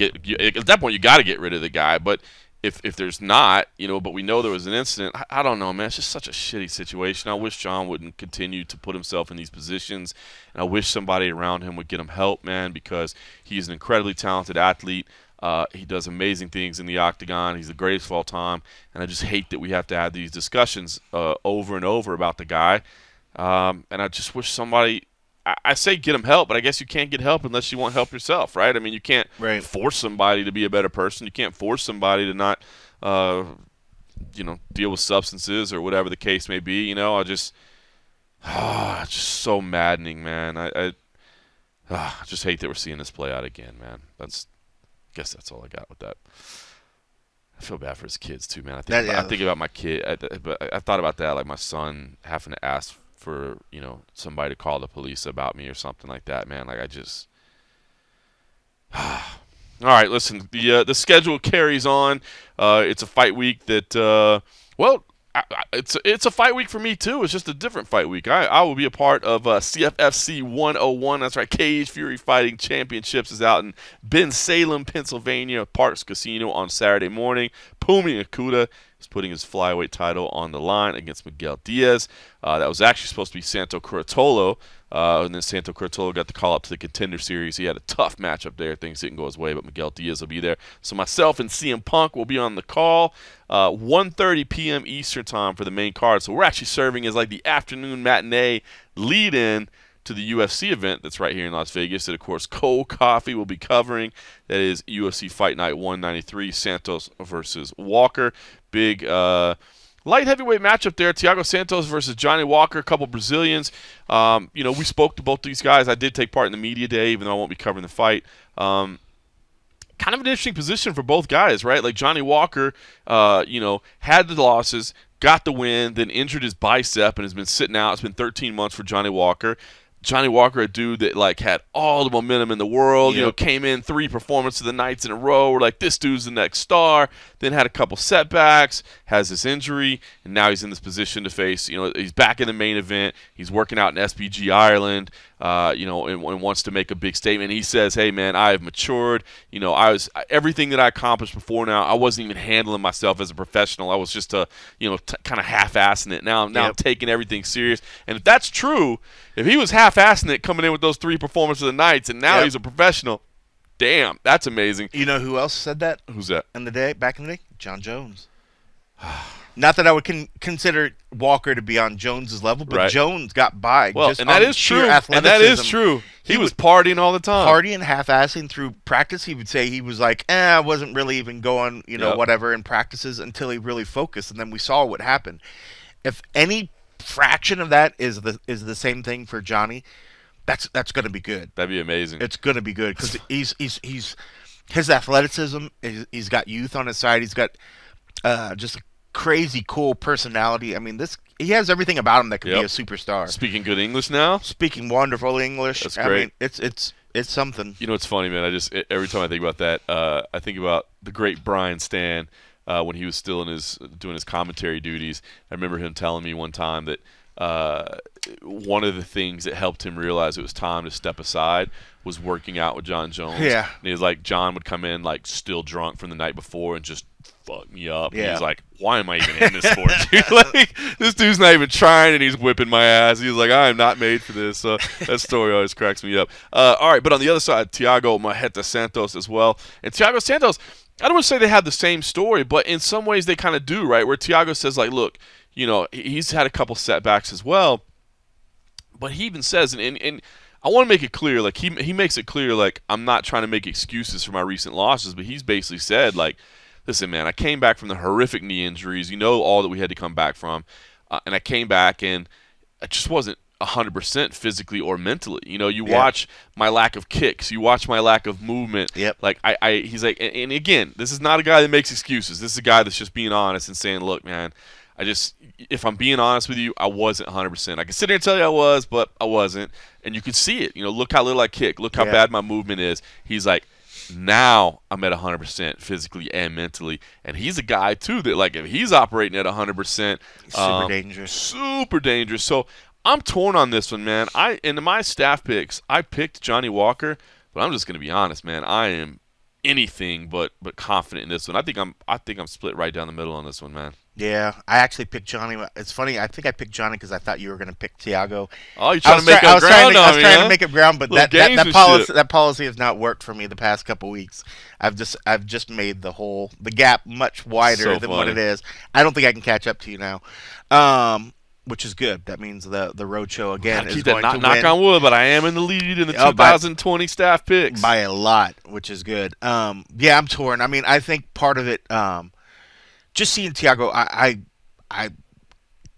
that point you got to get rid of the guy. But if there's not, but we know there was an incident, I don't know, man. It's just such a shitty situation. I wish John wouldn't continue to put himself in these positions, and I wish somebody around him would get him help, man, because he's an incredibly talented athlete. He does amazing things in the octagon. He's the greatest of all time, and I just hate that we have to have these discussions over and over about the guy. And I just wish somebody. I say get him help, but I guess you can't get help unless you want help yourself, right? I mean, you can't force somebody to be a better person. You can't force somebody to not, deal with substances or whatever the case may be. It's just so maddening, man. I just hate that we're seeing this play out again, man. I guess that's all I got with that. I feel bad for his kids too, man. I think about my kid, but I thought about that, like my son having to ask for somebody to call the police about me or something like that, man. Like I just all right, listen, the schedule carries on. It's a fight week that it's a fight week for me too. It's just a different fight week. I will be a part of CFFC 101. That's right, Cage Fury Fighting Championships is out in Bensalem, Pennsylvania, Parks Casino on Saturday morning. Pumi Akuta is putting his flyweight title on the line against Miguel Diaz. That was actually supposed to be Santo Curatolo, and then Santo Curatolo got the call up to the Contender Series. He had a tough matchup there. Things didn't go his way, but Miguel Diaz will be there. So myself and CM Punk will be on the call. 1:30 p.m. Eastern time for the main card. So we're actually serving as like the afternoon matinee lead-in to the UFC event that's right here in Las Vegas that, of course, Cold Coffee will be covering. That is UFC Fight Night 193, Santos versus Walker. Big light heavyweight matchup there. Thiago Santos versus Johnny Walker, a couple Brazilians. We spoke to both these guys. I did take part in the media day, even though I won't be covering the fight. Kind of an interesting position for both guys, right? Like Johnny Walker, had the losses, got the win, then injured his bicep and has been sitting out. It's been 13 months for Johnny Walker. Johnny Walker, a dude that like had all the momentum in the world, came in 3 performances of the nights in a row. We're like, this dude's the next star. Then had a couple setbacks, has this injury, and now he's in this position to face, he's back in the main event. He's working out in SPG Ireland, and wants to make a big statement. He says, hey, man, I have matured. Everything that I accomplished before now, I wasn't even handling myself as a professional. I was just, kind of half-assing it. Now I'm taking everything serious. And if that's true, if he was half-assing it coming in with those 3 performances of the nights and now he's a professional, damn, that's amazing. You know who else said that? Who's that? Back in the day? John Jones. Not that I would consider Walker to be on Jones's level, but Jones got by. Well, just and that is true. And that is true. He was partying all the time. Partying, half-assing through practice. He would say he was like, I wasn't really even going, whatever in practices until he really focused, and then we saw what happened. If any fraction of that is the same thing for Johnny, that's going to be good. That'd be amazing. It's going to be good because he's his athleticism. He's got youth on his side. He's got just a crazy cool personality. I mean, he has everything about him that could be a superstar. Speaking good English now. Speaking wonderful English. That's great. I mean, it's something. It's funny, man. Every time I think about that, I think about the great Brian Stan when he was still doing his commentary duties. I remember him telling me one time that one of the things that helped him realize it was time to step aside was working out with John Jones. Yeah. And he was like, John would come in like still drunk from the night before and just fuck me up. Yeah. And he's like, why am I even in this sport, dude? Like, this dude's not even trying and he's whipping my ass. He's like, I am not made for this. So that story always cracks me up. All right, but on the other side, Thiago Marreta Santos as well. And Thiago Santos, I don't want to say they have the same story, but in some ways they kind of do, right? Where Thiago says, like, look, he's had a couple setbacks as well. But he even says, and I want to make it clear, like, he makes it clear, like, I'm not trying to make excuses for my recent losses, but he's basically said, like, listen, man, I came back from the horrific knee injuries, all that we had to come back from, and I came back and I just wasn't 100% physically or mentally. You watch my lack of kicks, you watch my lack of movement. Yep. Like he's like, and again, this is not a guy that makes excuses. This is a guy that's just being honest and saying, look, man, if I'm being honest with you, I wasn't 100%. I can sit here and tell you I was, but I wasn't. And you can see it. Look how little I kick. Look how bad my movement is. He's like, now I'm at 100% physically and mentally. And he's a guy, too, that, like, if he's operating at 100%, super dangerous. Super dangerous. So I'm torn on this one, man. In my staff picks, I picked Johnny Walker, but I'm just going to be honest, man. I am anything but confident in this one. I think I'm split right down the middle on this one, man. Yeah, I actually picked Johnny. It's funny. I think I picked Johnny because I thought you were going to pick Thiago. Oh, you're trying to make up ground on me, I was trying to make up ground, but that policy has not worked for me the past couple weeks. I've just made the gap much wider than what it is. I don't think I can catch up to you now, which is good. That means the road show again is going to win. Knock on wood, but I am in the lead in the 2020 staff picks by a lot, which is good. Yeah, I'm torn. I mean, I think part of it. Just seeing Thiago, I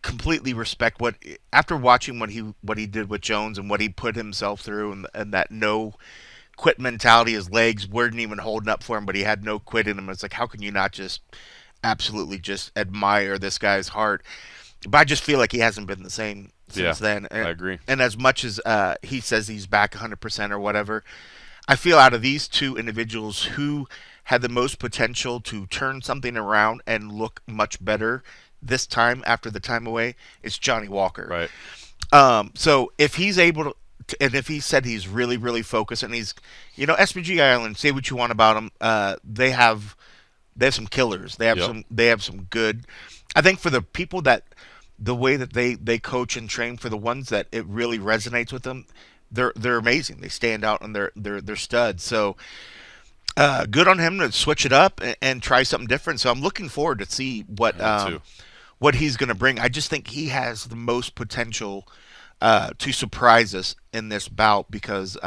completely respect after watching what he did with Jones and what he put himself through and that no quit mentality. His legs weren't even holding up for him, but he had no quit in him. It's like, how can you not just absolutely just admire this guy's heart? But I just feel like he hasn't been the same since then. And, I agree. And as much as he says he's back 100% or whatever, I feel out of these two individuals who had the most potential to turn something around and look much better this time after the time away, it's Johnny Walker. Right. So if he's able to, and if he said he's really, really focused, and he's, SPG Island, say what you want about him, they have some killers. They have some good. I think for the people that the way that they coach and train, for the ones that it really resonates with them, they're amazing. They stand out and they're studs. So. Good on him to switch it up and try something different. So I'm looking forward to see what he's going to bring. I just think he has the most potential to surprise us in this bout because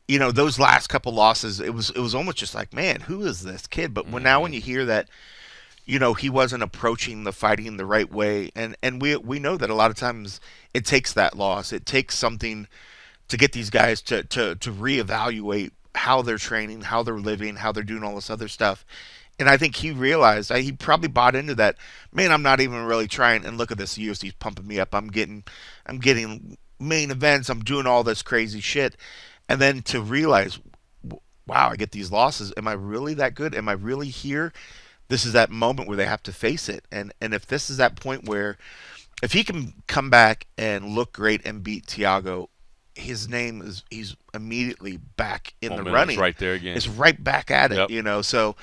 those last couple losses, it was almost just like, man, who is this kid? But when you hear that, he wasn't approaching the fighting the right way, and we know that a lot of times it takes that loss. It takes something to get these guys to reevaluate how they're training, how they're living, how they're doing all this other stuff. And I think he realized, he probably bought into that, man, I'm not even really trying, and look at this, the UFC's pumping me up. I'm getting main events, I'm doing all this crazy shit. And then to realize, wow, I get these losses. Am I really that good? Am I really here? This is that moment where they have to face it. And if this is that point where if he can come back and look great and beat Thiago, his name he's immediately back in the running. Right there again. It's right back at it, So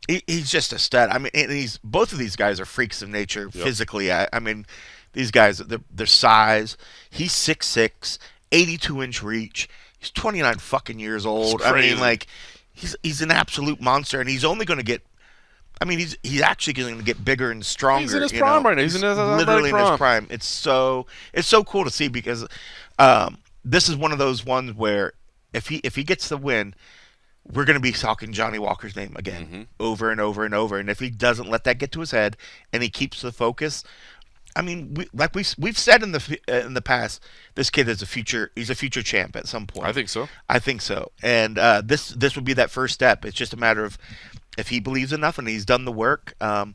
he's just a stud. I mean, and both of these guys are freaks of nature physically. I mean, these guys, their size. He's 6'6", 82-inch reach. He's 29 fucking years old. I mean, like, he's an absolute monster, and he's only going to get. I mean, he's actually going to get bigger and stronger. He's in his prime right now. He's literally in his prime. It's so cool to see because this is one of those ones where if he gets the win, we're going to be talking Johnny Walker's name again over and over and over. And if he doesn't let that get to his head and he keeps the focus, I mean, we've said in the past, this kid is he's a future champ at some point. I think so. And this would be that first step. It's just a matter of if he believes enough and he's done the work, we're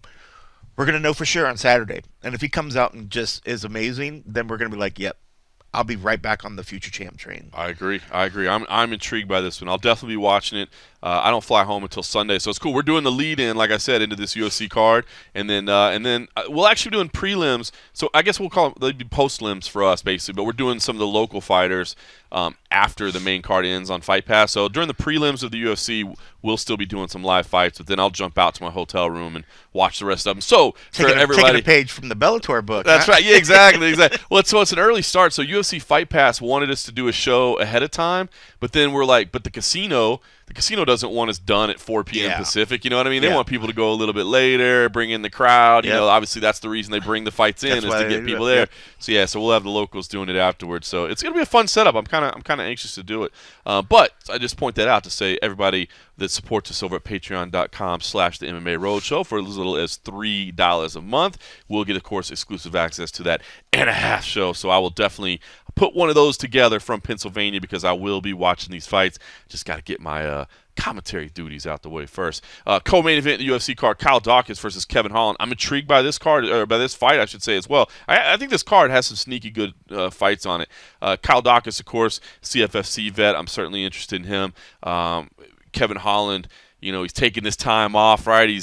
going to know for sure on Saturday. And if he comes out and just is amazing, then we're going to be like, yep, I'll be right back on the future champ train. I agree. I'm intrigued by this one. I'll definitely be watching it. I don't fly home until Sunday, so it's cool. We're doing the lead-in, like I said, into this UFC card, and then we'll actually be doing prelims. So I guess we'll call them, they'd be post-lims for us, basically. But we're doing some of the local fighters after the main card ends on Fight Pass. So during the prelims of the UFC, we'll still be doing some live fights, but then I'll jump out to my hotel room and watch the rest of them. So for everybody, taking a page from the Bellator book. That's right. Yeah, exactly. Well, so it's an early start. So UFC Fight Pass wanted us to do a show ahead of time, but then we're like, but the casino doesn't doesn't want us done at 4 p.m. Pacific. You know what I mean? They Yeah. want people to go a little bit later, bring in the crowd. You Yep. know, obviously that's the reason they bring the fights in That's is why to they get do people it. there. Yep. So yeah, so we'll have the locals doing it afterwards. So it's gonna be a fun setup. I'm kind of anxious to do it. But I just point that out to say everybody that supports us over at patreon.com/the MMA Roadshow for as little as $3 a month will get, of course, exclusive access to that and a half show. So I will definitely put one of those together from Pennsylvania because I will be watching these fights. Just got to get my commentary duties out the way first. Co-main event in the UFC card: Kyle Dawkins versus Kevin Holland. I'm intrigued by this card, or by this fight, I should say as well. I think this card has some sneaky good fights on it. Kyle Dawkins, of course, CFFC vet. I'm certainly interested in him. Kevin Holland, you know, he's taking this time off, right? He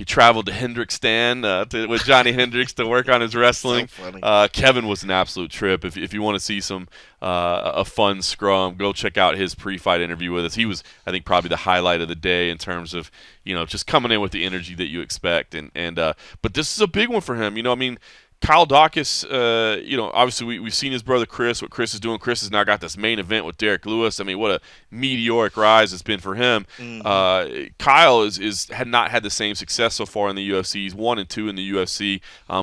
traveled to Hendrickson with Johnny Hendricks to work on his wrestling. So funny. Kevin was an absolute trip. If you want to see some a fun scrum, go check out his pre-fight interview with us. He was, I think, probably the highlight of the day in terms of, you know, just coming in with the energy that you expect. But this is a big one for him. You know, I mean, Kyle Dawkins, you know, obviously we've seen his brother Chris, what Chris is doing. Chris has now got this main event with Derek Lewis. I mean, what a meteoric rise it's been for him. Kyle had not had the same success so far in the UFC. He's 1-2 in the UFC.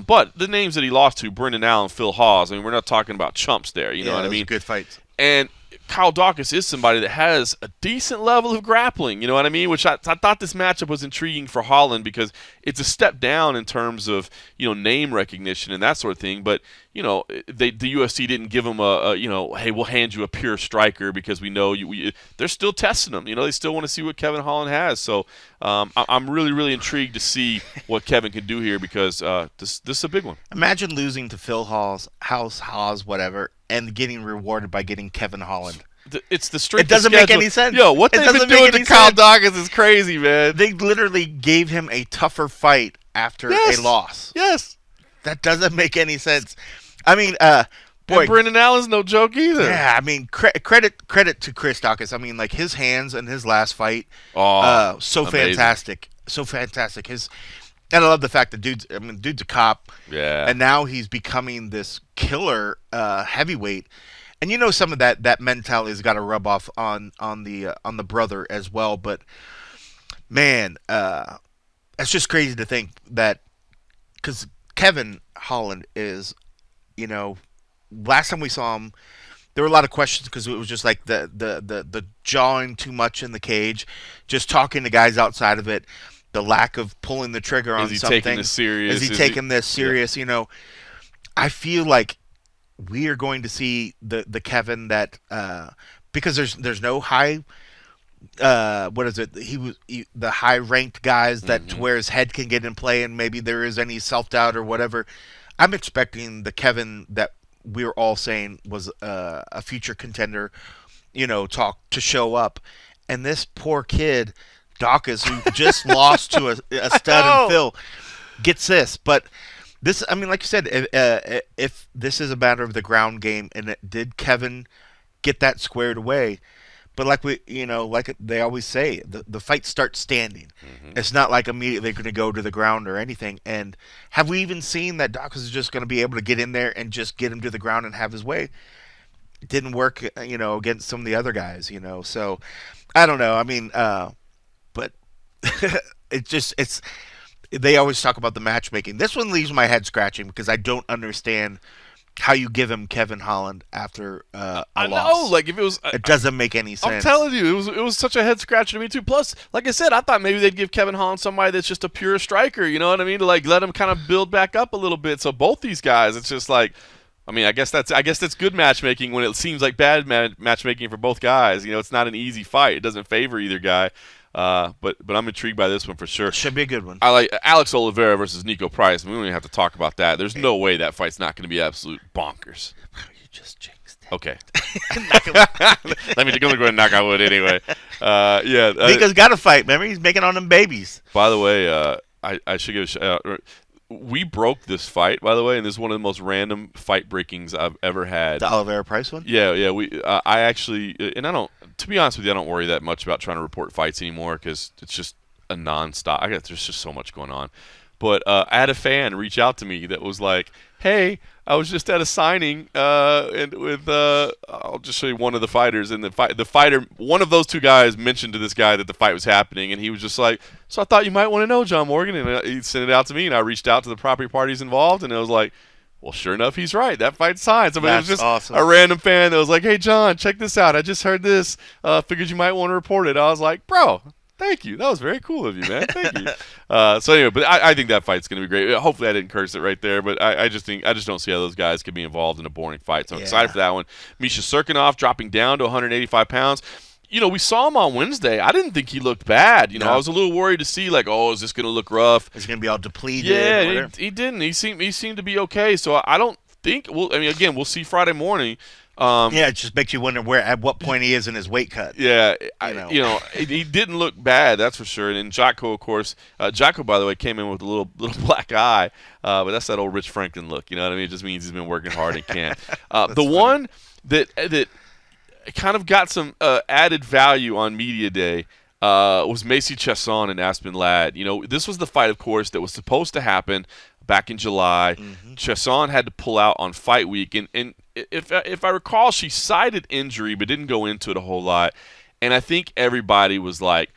But the names that he lost to, Brendan Allen, Phil Hawes, I mean, we're not talking about chumps there. You know what I mean? Good fights. And Kyle Dawkins is somebody that has a decent level of grappling, you know what I mean? Which I thought this matchup was intriguing for Holland because it's a step down in terms of, you know, name recognition and that sort of thing. But, you know, the UFC didn't give him you know, hey, we'll hand you a pure striker because we know they're still testing him. You know, they still want to see what Kevin Holland has. So I'm really, really intrigued to see what Kevin can do here because this is a big one. Imagine losing to Phil Hawes, whatever, and getting rewarded by getting Kevin Holland. It's the strength. It doesn't make any sense. Yo, what they've been doing to Kyle Dawkins is crazy, man. They literally gave him a tougher fight after a loss. Yes. That doesn't make any sense. I mean, boy, and Brendan Allen's no joke either. Yeah, I mean, credit to Chris Dawkins. I mean, like his hands in his last fight, so amazing. fantastic, so fantastic. And I love the fact that dude's a cop. Yeah. And now he's becoming this killer heavyweight. And you know some of that mentality has got to rub off on the brother as well. But man, it's just crazy to think that because Kevin Holland is, you know, last time we saw him, there were a lot of questions because it was just like the jawing too much in the cage, just talking to guys outside of it. The lack of pulling the trigger on something. Is he taking this serious? Is he taking this serious? Yeah. You know, I feel like we are going to see the Kevin that because there's no high what is it? The high ranked guys that to where his head can get in play and maybe there is any self doubt or whatever. I'm expecting the Kevin that we were all saying was a future contender, you know, to show up, and this poor kid. Dawkins, who just lost to a stud and Phil, gets this. But this, I mean, like you said, if this is a matter of the ground game, and did Kevin get that squared away? But like they always say, the fight starts standing. It's not like immediately they're going to go to the ground or anything. And have we even seen that Dawkins is just going to be able to get in there and just get him to the ground and have his way? It didn't work, you know, against some of the other guys, you know. So I don't know. I mean. But they always talk about the matchmaking. This one leaves my head scratching because I don't understand how you give him Kevin Holland after a loss. know, like if it was, it doesn't make any sense. I'm telling you, it was such a head scratcher to me too. Plus, like I said, I thought maybe they'd give Kevin Holland somebody that's just a pure striker. You know what I mean? To like let him kind of build back up a little bit. So both these guys, it's just like. I mean, I guess that's good matchmaking when it seems like bad matchmaking for both guys. You know, it's not an easy fight. It doesn't favor either guy. But I'm intrigued by this one for sure. Should be a good one. I like Alex Oliveira versus Nico Price. We don't even have to talk about that. There's no way that fight's not going to be absolute bonkers. You just jinxed it. Okay. Let me go ahead and knock on wood anyway. Yeah. Nico's got to fight. Remember, he's making on them babies. By the way, I should give a shout out. We broke this fight, by the way, and this is one of the most random fight breakings I've ever had. The Oliveira Price one? Yeah. I actually, and I don't. To be honest with you, I don't worry that much about trying to report fights anymore because it's just a non-stop. There's just so much going on. but I had a fan reach out to me that was like, "Hey, I was just at a signing, and with I'll just show you one of the fighters, and the fighter, one of those two guys mentioned to this guy that the fight was happening, and he was just like, so I thought you might want to know John Morgan, and he sent it out to me, and I reached out to the property parties involved, and it was like, well, sure enough, he's right. That fight's signed. So it was just awesome. a random fan that was like, hey, John, check this out. I just heard this. Figured you might want to report it. I was like, bro, thank you. That was very cool of you, man. Thank you. So anyway, but I think that fight's going to be great. Hopefully I didn't curse it right there, but I just don't see how those guys could be involved in a boring fight. So I'm excited for that one. Misha Serkinov dropping down to 185 pounds. We saw him on Wednesday. I didn't think he looked bad. No. I was a little worried to see, like, is this going to look rough? Is he going to be all depleted? Yeah, he didn't. He seemed to be okay. So I don't think. Well, I mean, again, we'll see Friday morning. It just makes you wonder at what point he is in his weight cut. Yeah, he didn't look bad, that's for sure. And Jocko, of course, Jocko, by the way, came in with a little black eye, but that's that old Rich Franklin look. You know what I mean? It just means he's been working hard and can't. The funny one that kind of got some added value on Media Day was Macy Chiasson and Aspen Ladd. This was the fight, of course, that was supposed to happen back in July. Chiasson had to pull out on fight week, and if I recall, she cited injury but didn't go into it a whole lot. And I think everybody was like,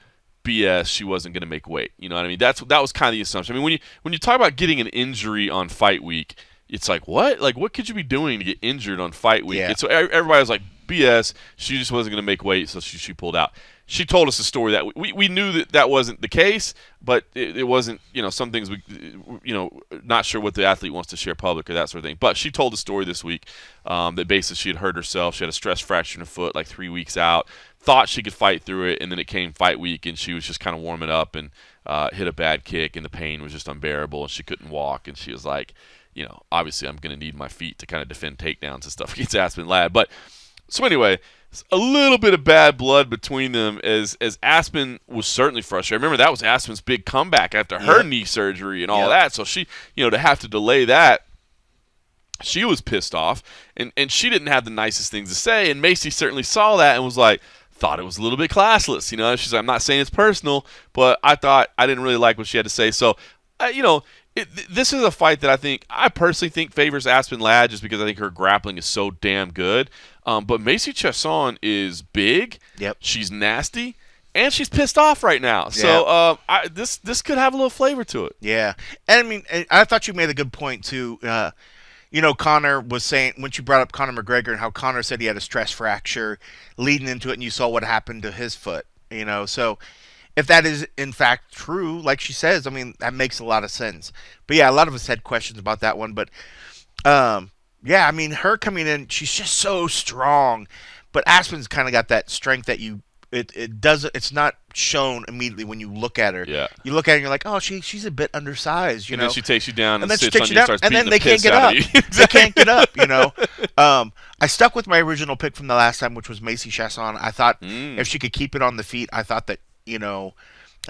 BS, she wasn't going to make weight. You know what I mean? That was kind of the assumption. I mean, when you talk about getting an injury on fight week, it's like, what? Like, what could you be doing to get injured on fight week? Yeah. And so everybody was like, BS, she just wasn't going to make weight, so she pulled out. She told us a story that we knew that wasn't the case, but it wasn't, some things not sure what the athlete wants to share public or that sort of thing. But she told a story this week that basically she had hurt herself. She had a stress fracture in her foot like 3 weeks out, thought she could fight through it, and then it came fight week, and she was just kind of warming up and hit a bad kick, and the pain was just unbearable, and she couldn't walk, and she was like, obviously I'm going to need my feet to kind of defend takedowns and stuff against Aspen Ladd. But so anyway, a little bit of bad blood between them as Aspen was certainly frustrated. Remember, that was Aspen's big comeback after her knee surgery and all that. So she, to have to delay that, she was pissed off, and she didn't have the nicest things to say. And Macy certainly saw that and was like, thought it was a little bit classless. She's like, I'm not saying it's personal, but I thought I didn't really like what she had to say. So, this is a fight that I personally think favors Aspen Ladd just because I think her grappling is so damn good. But Macy Chiasson is big. Yep. She's nasty, and she's pissed off right now. So this could have a little flavor to it. Yeah, and I mean, I thought you made a good point too. Conor was saying, when you brought up Conor McGregor and how Conor said he had a stress fracture leading into it, and you saw what happened to his foot. So if that is in fact true, like she says, I mean, that makes a lot of sense. But yeah, a lot of us had questions about that one. But yeah, I mean, her coming in, she's just so strong. But Aspen's kind of got that strength that it's not shown immediately when you look at her. Yeah. You look at her and you're like, oh, she's a bit undersized, And then she takes you down and then she sits takes on you you and down, starts and then beating they the can't piss get out up. of you. They can't get up, I stuck with my original pick from the last time, which was Macy Chiasson. I thought if she could keep it on the feet, I thought that, and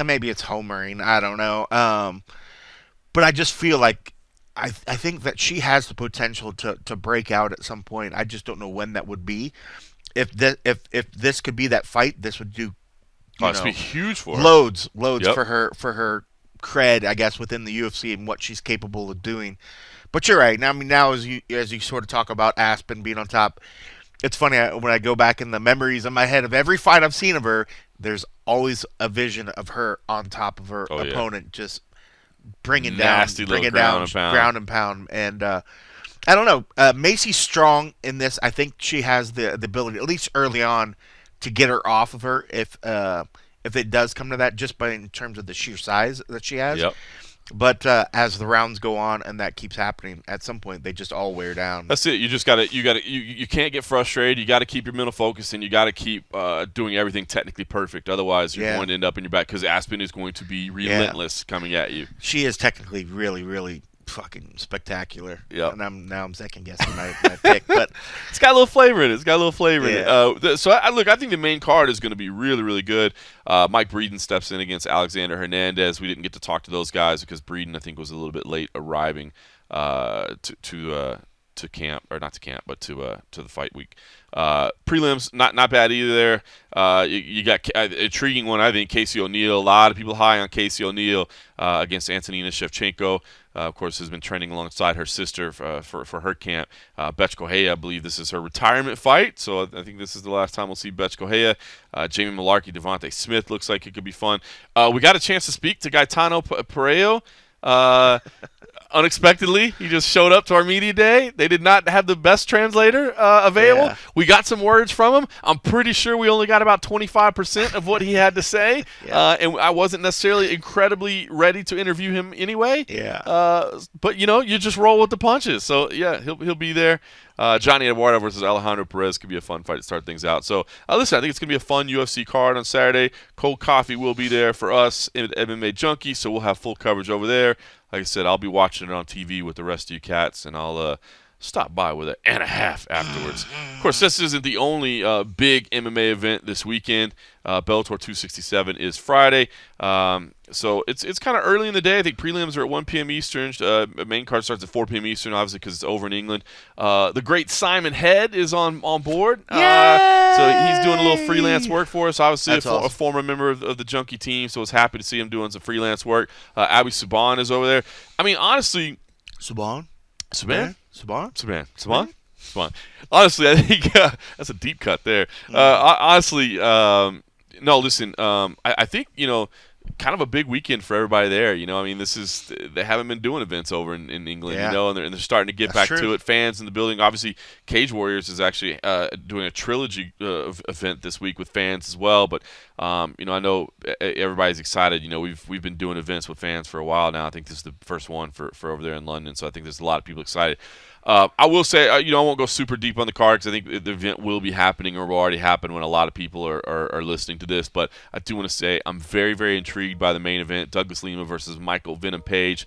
maybe it's homering, I don't know. But I just feel like I think that she has the potential to break out at some point. I just don't know when that would be. If this could be that fight, this would do It's be huge for her. Loads Yep. for her cred, I guess, within the UFC and what she's capable of doing. But you're right. Now as you sort of talk about Aspen being on top, it's funny when I go back in the memories in my head of every fight I've seen of her. There's always a vision of her on top of her opponent, just bringing down ground and pound. And I don't know. Macy's strong in this. I think she has the ability, at least early on, to get her off of her if it does come to that, just by in terms of the sheer size that she has. Yep. But as the rounds go on and that keeps happening, at some point they just all wear down. That's it. You just you can't get frustrated. You got to keep your mental focus, and you got to keep doing everything technically perfect. Otherwise, you're going to end up in your back, because Aspen is going to be relentless coming at you. She is technically really, really fucking spectacular. Yeah. And I'm second guessing my pick, but it's got a little flavor in it. Yeah. So I think the main card is going to be really, really good. Mike Breeden steps in against Alexander Hernandez. We didn't get to talk to those guys because Breeden, I think, was a little bit late arriving to camp, or not to camp, but to the fight week. Prelims not bad either. There, you got intriguing one, I think. Casey O'Neill. A lot of people high on Casey O'Neill against Antonina Shevchenko. Of course, has been training alongside her sister for her camp. Betch Correia, I believe this is her retirement fight, so I think this is the last time we'll see Betch Correia. Jamie Malarkey, Devontae Smith looks like it could be fun. We got a chance to speak to Gaetano Pereiro. Unexpectedly, he just showed up to our media day. They did not have the best translator available. Yeah. We got some words from him. I'm pretty sure we only got about 25% of what he had to say, and I wasn't necessarily incredibly ready to interview him anyway. But you just roll with the punches. So yeah, he'll be there. Johnny Eduardo versus Alejandra Perez could be a fun fight to start things out. So listen, I think it's gonna be a fun UFC card on Saturday. Cold Coffee will be there for us at MMA Junkie, so we'll have full coverage over there. Like I said, I'll be watching it on TV with the rest of you cats, and I'll stop by with an and a half afterwards. Of course, this isn't the only big MMA event this weekend. Bellator 267 is Friday. So it's kind of early in the day. I think prelims are at 1 p.m. Eastern. Main card starts at 4 p.m. Eastern, obviously, because it's over in England. The great Simon Head is on board. So he's doing a little freelance work for us. Obviously, a former member of the Junkie team, so I was happy to see him doing some freelance work. Abby Subban is over there. I mean, honestly... Subban? Honestly, I think that's a deep cut there. Honestly, no, listen, I think, kind of a big weekend for everybody there. I mean, they haven't been doing events over in England, and they're starting to get back to it. Fans in the building. Obviously, Cage Warriors is actually doing a trilogy event this week with fans as well. But I know everybody's excited. We've been doing events with fans for a while now. I think this is the first one for over there in London, so I think there's a lot of people excited. I will say, I won't go super deep on the card because I think the event will be happening or will already happen when a lot of people are listening to this. But I do want to say I'm very, very intrigued by the main event, Douglas Lima versus Michael Venompage.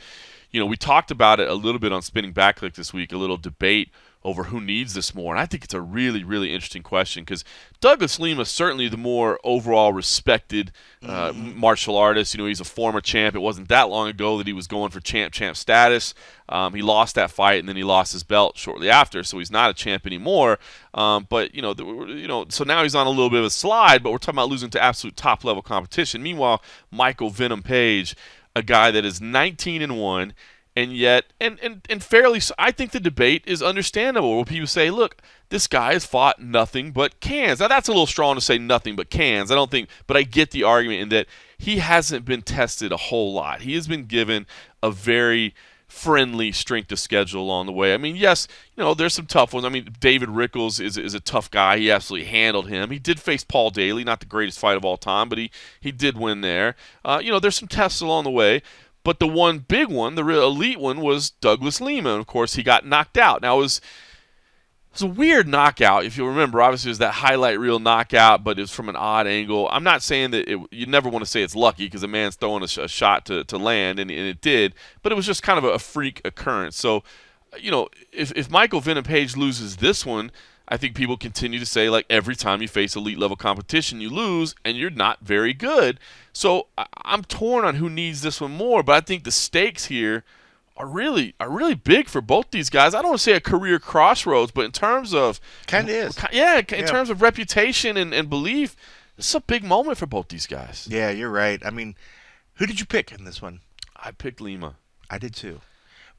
We talked about it a little bit on Spinning Backclick this week, a little debate over who needs this more. And I think it's a really, really interesting question because Douglas Lima is certainly the more overall respected martial artist. He's a former champ. It wasn't that long ago that he was going for champ status. He lost that fight, and then he lost his belt shortly after, so he's not a champ anymore. But so now he's on a little bit of a slide, but we're talking about losing to absolute top-level competition. Meanwhile, Michael Venompage, a guy that is 19-1, and yet, and fairly, I think the debate is understandable. Where people say, look, this guy has fought nothing but cans. Now, that's a little strong to say nothing but cans. I don't think, but I get the argument in that he hasn't been tested a whole lot. He has been given a very friendly strength of schedule along the way. I mean, yes, there's some tough ones. I mean, David Rickles is a tough guy. He absolutely handled him. He did face Paul Daly, not the greatest fight of all time, but he did win there. There's some tests along the way. But the one big one, the real elite one, was Douglas Lima. And, of course, he got knocked out. Now, it was a weird knockout, if you'll remember. Obviously, it was that highlight reel knockout, but it was from an odd angle. I'm not saying that you never want to say it's lucky because a man's throwing a shot to land, and it did. But it was just kind of a freak occurrence. So, if Michael Venompage loses this one, I think people continue to say, like, every time you face elite-level competition, you lose, and you're not very good. So I'm torn on who needs this one more, but I think the stakes here are really big for both these guys. I don't want to say a career crossroads, but in terms of kind of is. In terms of reputation and belief, this is a big moment for both these guys. Yeah, you're right. I mean, who did you pick in this one? I picked Lima. I did too.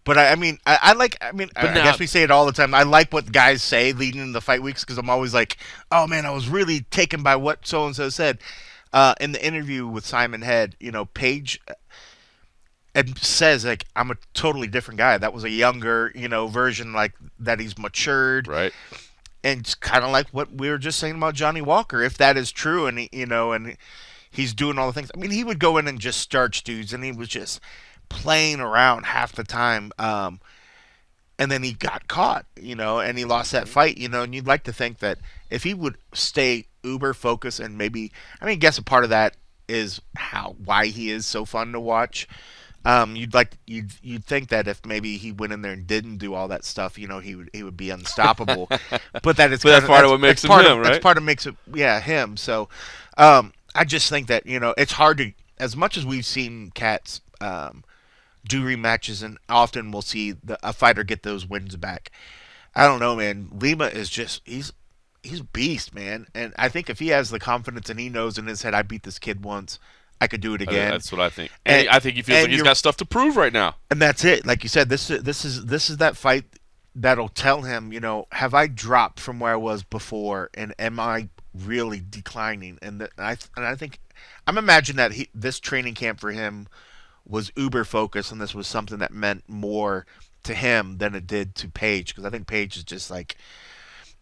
But I guess we say it all the time. I like what guys say leading into the fight weeks because I'm always like, oh man, I was really taken by what so and so said. In the interview with Simon Head, Paige says like I'm a totally different guy. That was a younger, version like that. He's matured, right? And it's kind of like what we were just saying about Johnny Walker. If that is true, and and he's doing all the things. I mean, he would go in and just starch dudes, and he was just playing around half the time, and then he got caught, and he lost that fight, and you'd like to think that if he would stay uber focused and maybe, I guess a part of that is why he is so fun to watch. You'd think that if maybe he went in there and didn't do all that stuff, he would be unstoppable. But that's part of what makes him him, right? That's part of makes it him. So I just think that it's hard to, as much as we've seen cats do rematches, and often we'll see a fighter get those wins back. I don't know, man. Lima is just he's a beast, man. And I think if he has the confidence and he knows in his head, I beat this kid once, I could do it again. That's what I think. And I think he feels like he's got stuff to prove right now. And that's it. Like you said, this is that fight that'll tell him, have I dropped from where I was before, and am I really declining? And I think I'm imagining that this training camp for him was uber focused, and this was something that meant more to him than it did to Paige, because I think Paige is just like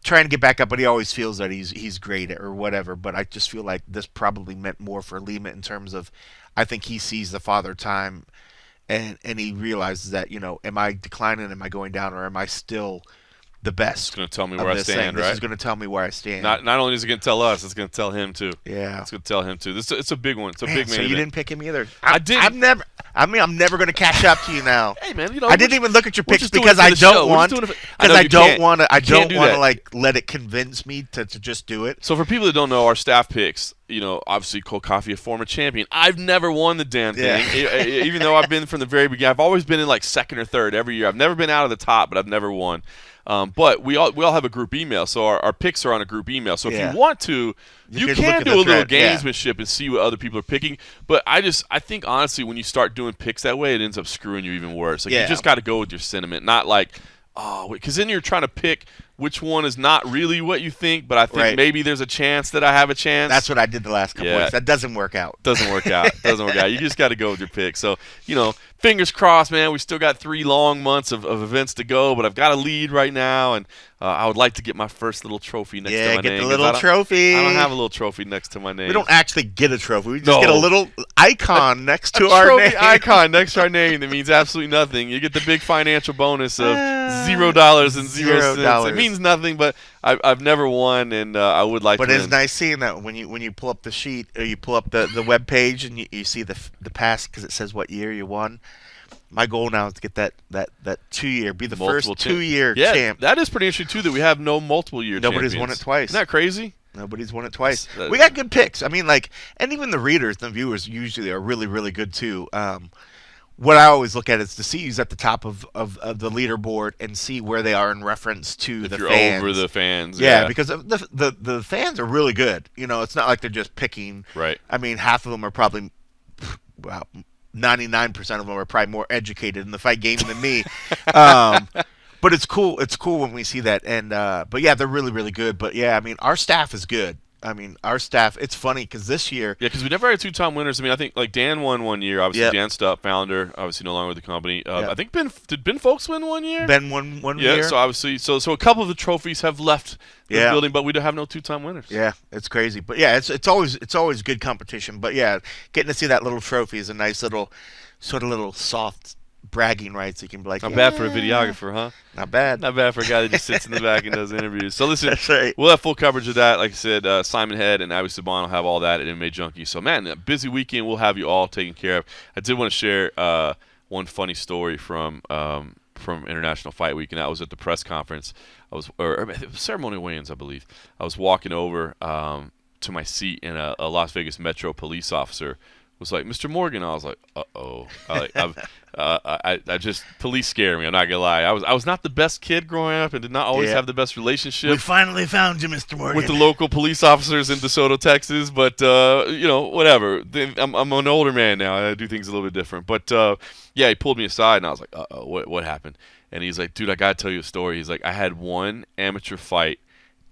trying to get back up, but he always feels that he's great or whatever. But I just feel like this probably meant more for Lima in terms of, I think he sees the father time, and he realizes that, am I declining, am I going down, or am I still the best? It's going to tell me where I stand, right? This is going to tell me where I stand. Not only is it going to tell us, it's going to tell him too. Yeah, it's going to tell him too. It's a big one. It's a big man. So you didn't pick him either. I did. I'm never going to catch up to you now. Hey man, I didn't even look at your picks because I don't want to. I don't want to like let it convince me to just do it. So for people that don't know, our staff picks, obviously Cold Coffee, a former champion. I've never won the damn thing, even though I've been from the very beginning. I've always been in like second or third every year. I've never been out of the top, but I've never won. But we all have a group email, so our picks are on a group email. So if you want to, you can do a little gamesmanship and see what other people are picking. But I think honestly, when you start doing picks that way, it ends up screwing you even worse. Like you just got to go with your sentiment, not like, because then you're trying to pick which one is not really what you think, but I think maybe there's a chance that I have a chance. That's what I did the last couple weeks. That doesn't work out. Doesn't work out. You just got to go with your pick. So, fingers crossed, man. We still got 3 long months of events to go, but I've got a lead right now, and I would like to get my first little trophy next to my name. Yeah, get the little trophy. I don't have a little trophy next to my name. We don't actually get a trophy. We just get a little icon next to our name. Icon next to our name that means absolutely nothing. You get the big financial bonus of $0 and 0 cents. It means nothing, but I've never won, and I would like to win. But it's nice seeing that when you pull up the sheet, or you pull up the web page, and you see the past, because it says what year you won. My goal now is to get that 2-year, be the multiple first 2-year champ. That is pretty interesting too, that we have no multiple year Nobody's champions. won it twice. Isn't that crazy? Nobody's won it twice. We got good picks. I mean, and even the readers, the viewers usually are really, really good too. What I always look at is to see who's at the top of the leaderboard and see where they are in reference to the fans. If you're over the fans. Yeah, because the fans are really good. It's not like they're just picking. Right. I mean, half of them are probably, 99% of them are probably more educated in the fight game than me. But it's cool. It's cool when we see that. And but yeah, they're really, really good. But yeah, I mean, our staff is good. I mean, our staff, it's funny because this year... Yeah, because we never had 2-time winners. I mean, I think like Dan won 1 year. Obviously, Dan Stupp, founder, obviously no longer with the company. I think did Ben Folks win 1 year? Ben won one year. Yeah, so obviously, so a couple of the trophies have left the building, but we don't have no 2-time winners. Yeah, it's crazy. But yeah, it's always good competition. But yeah, getting to see that little trophy is a nice little, sort of little soft bragging rights. You can be like, not bad for a videographer, huh? Not bad. Not bad for a guy that just sits in the back and does interviews. So listen, that's right. We'll have full coverage of that. Like I said, Simon Head and Abby Saban will have all that at MMA Junkie. So man, a busy weekend. We'll have you all taken care of. I did want to share one funny story from International Fight Week, and that was at the press conference. Or ceremonial weigh-ins, I believe. I was walking over to my seat, and a Las Vegas Metro police officer was like, "Mr. Morgan." I was like, "Uh-oh." I just, police scare me. I'm not gonna lie. I was not the best kid growing up, and did not always have the best relationship. We finally found you, Mr. Morgan, with the local police officers in DeSoto, Texas. But whatever. I'm an older man now. I do things a little bit different. But he pulled me aside, and I was like, "Uh-oh, what happened?" And he's like, "Dude, I gotta tell you a story." He's like, "I had one amateur fight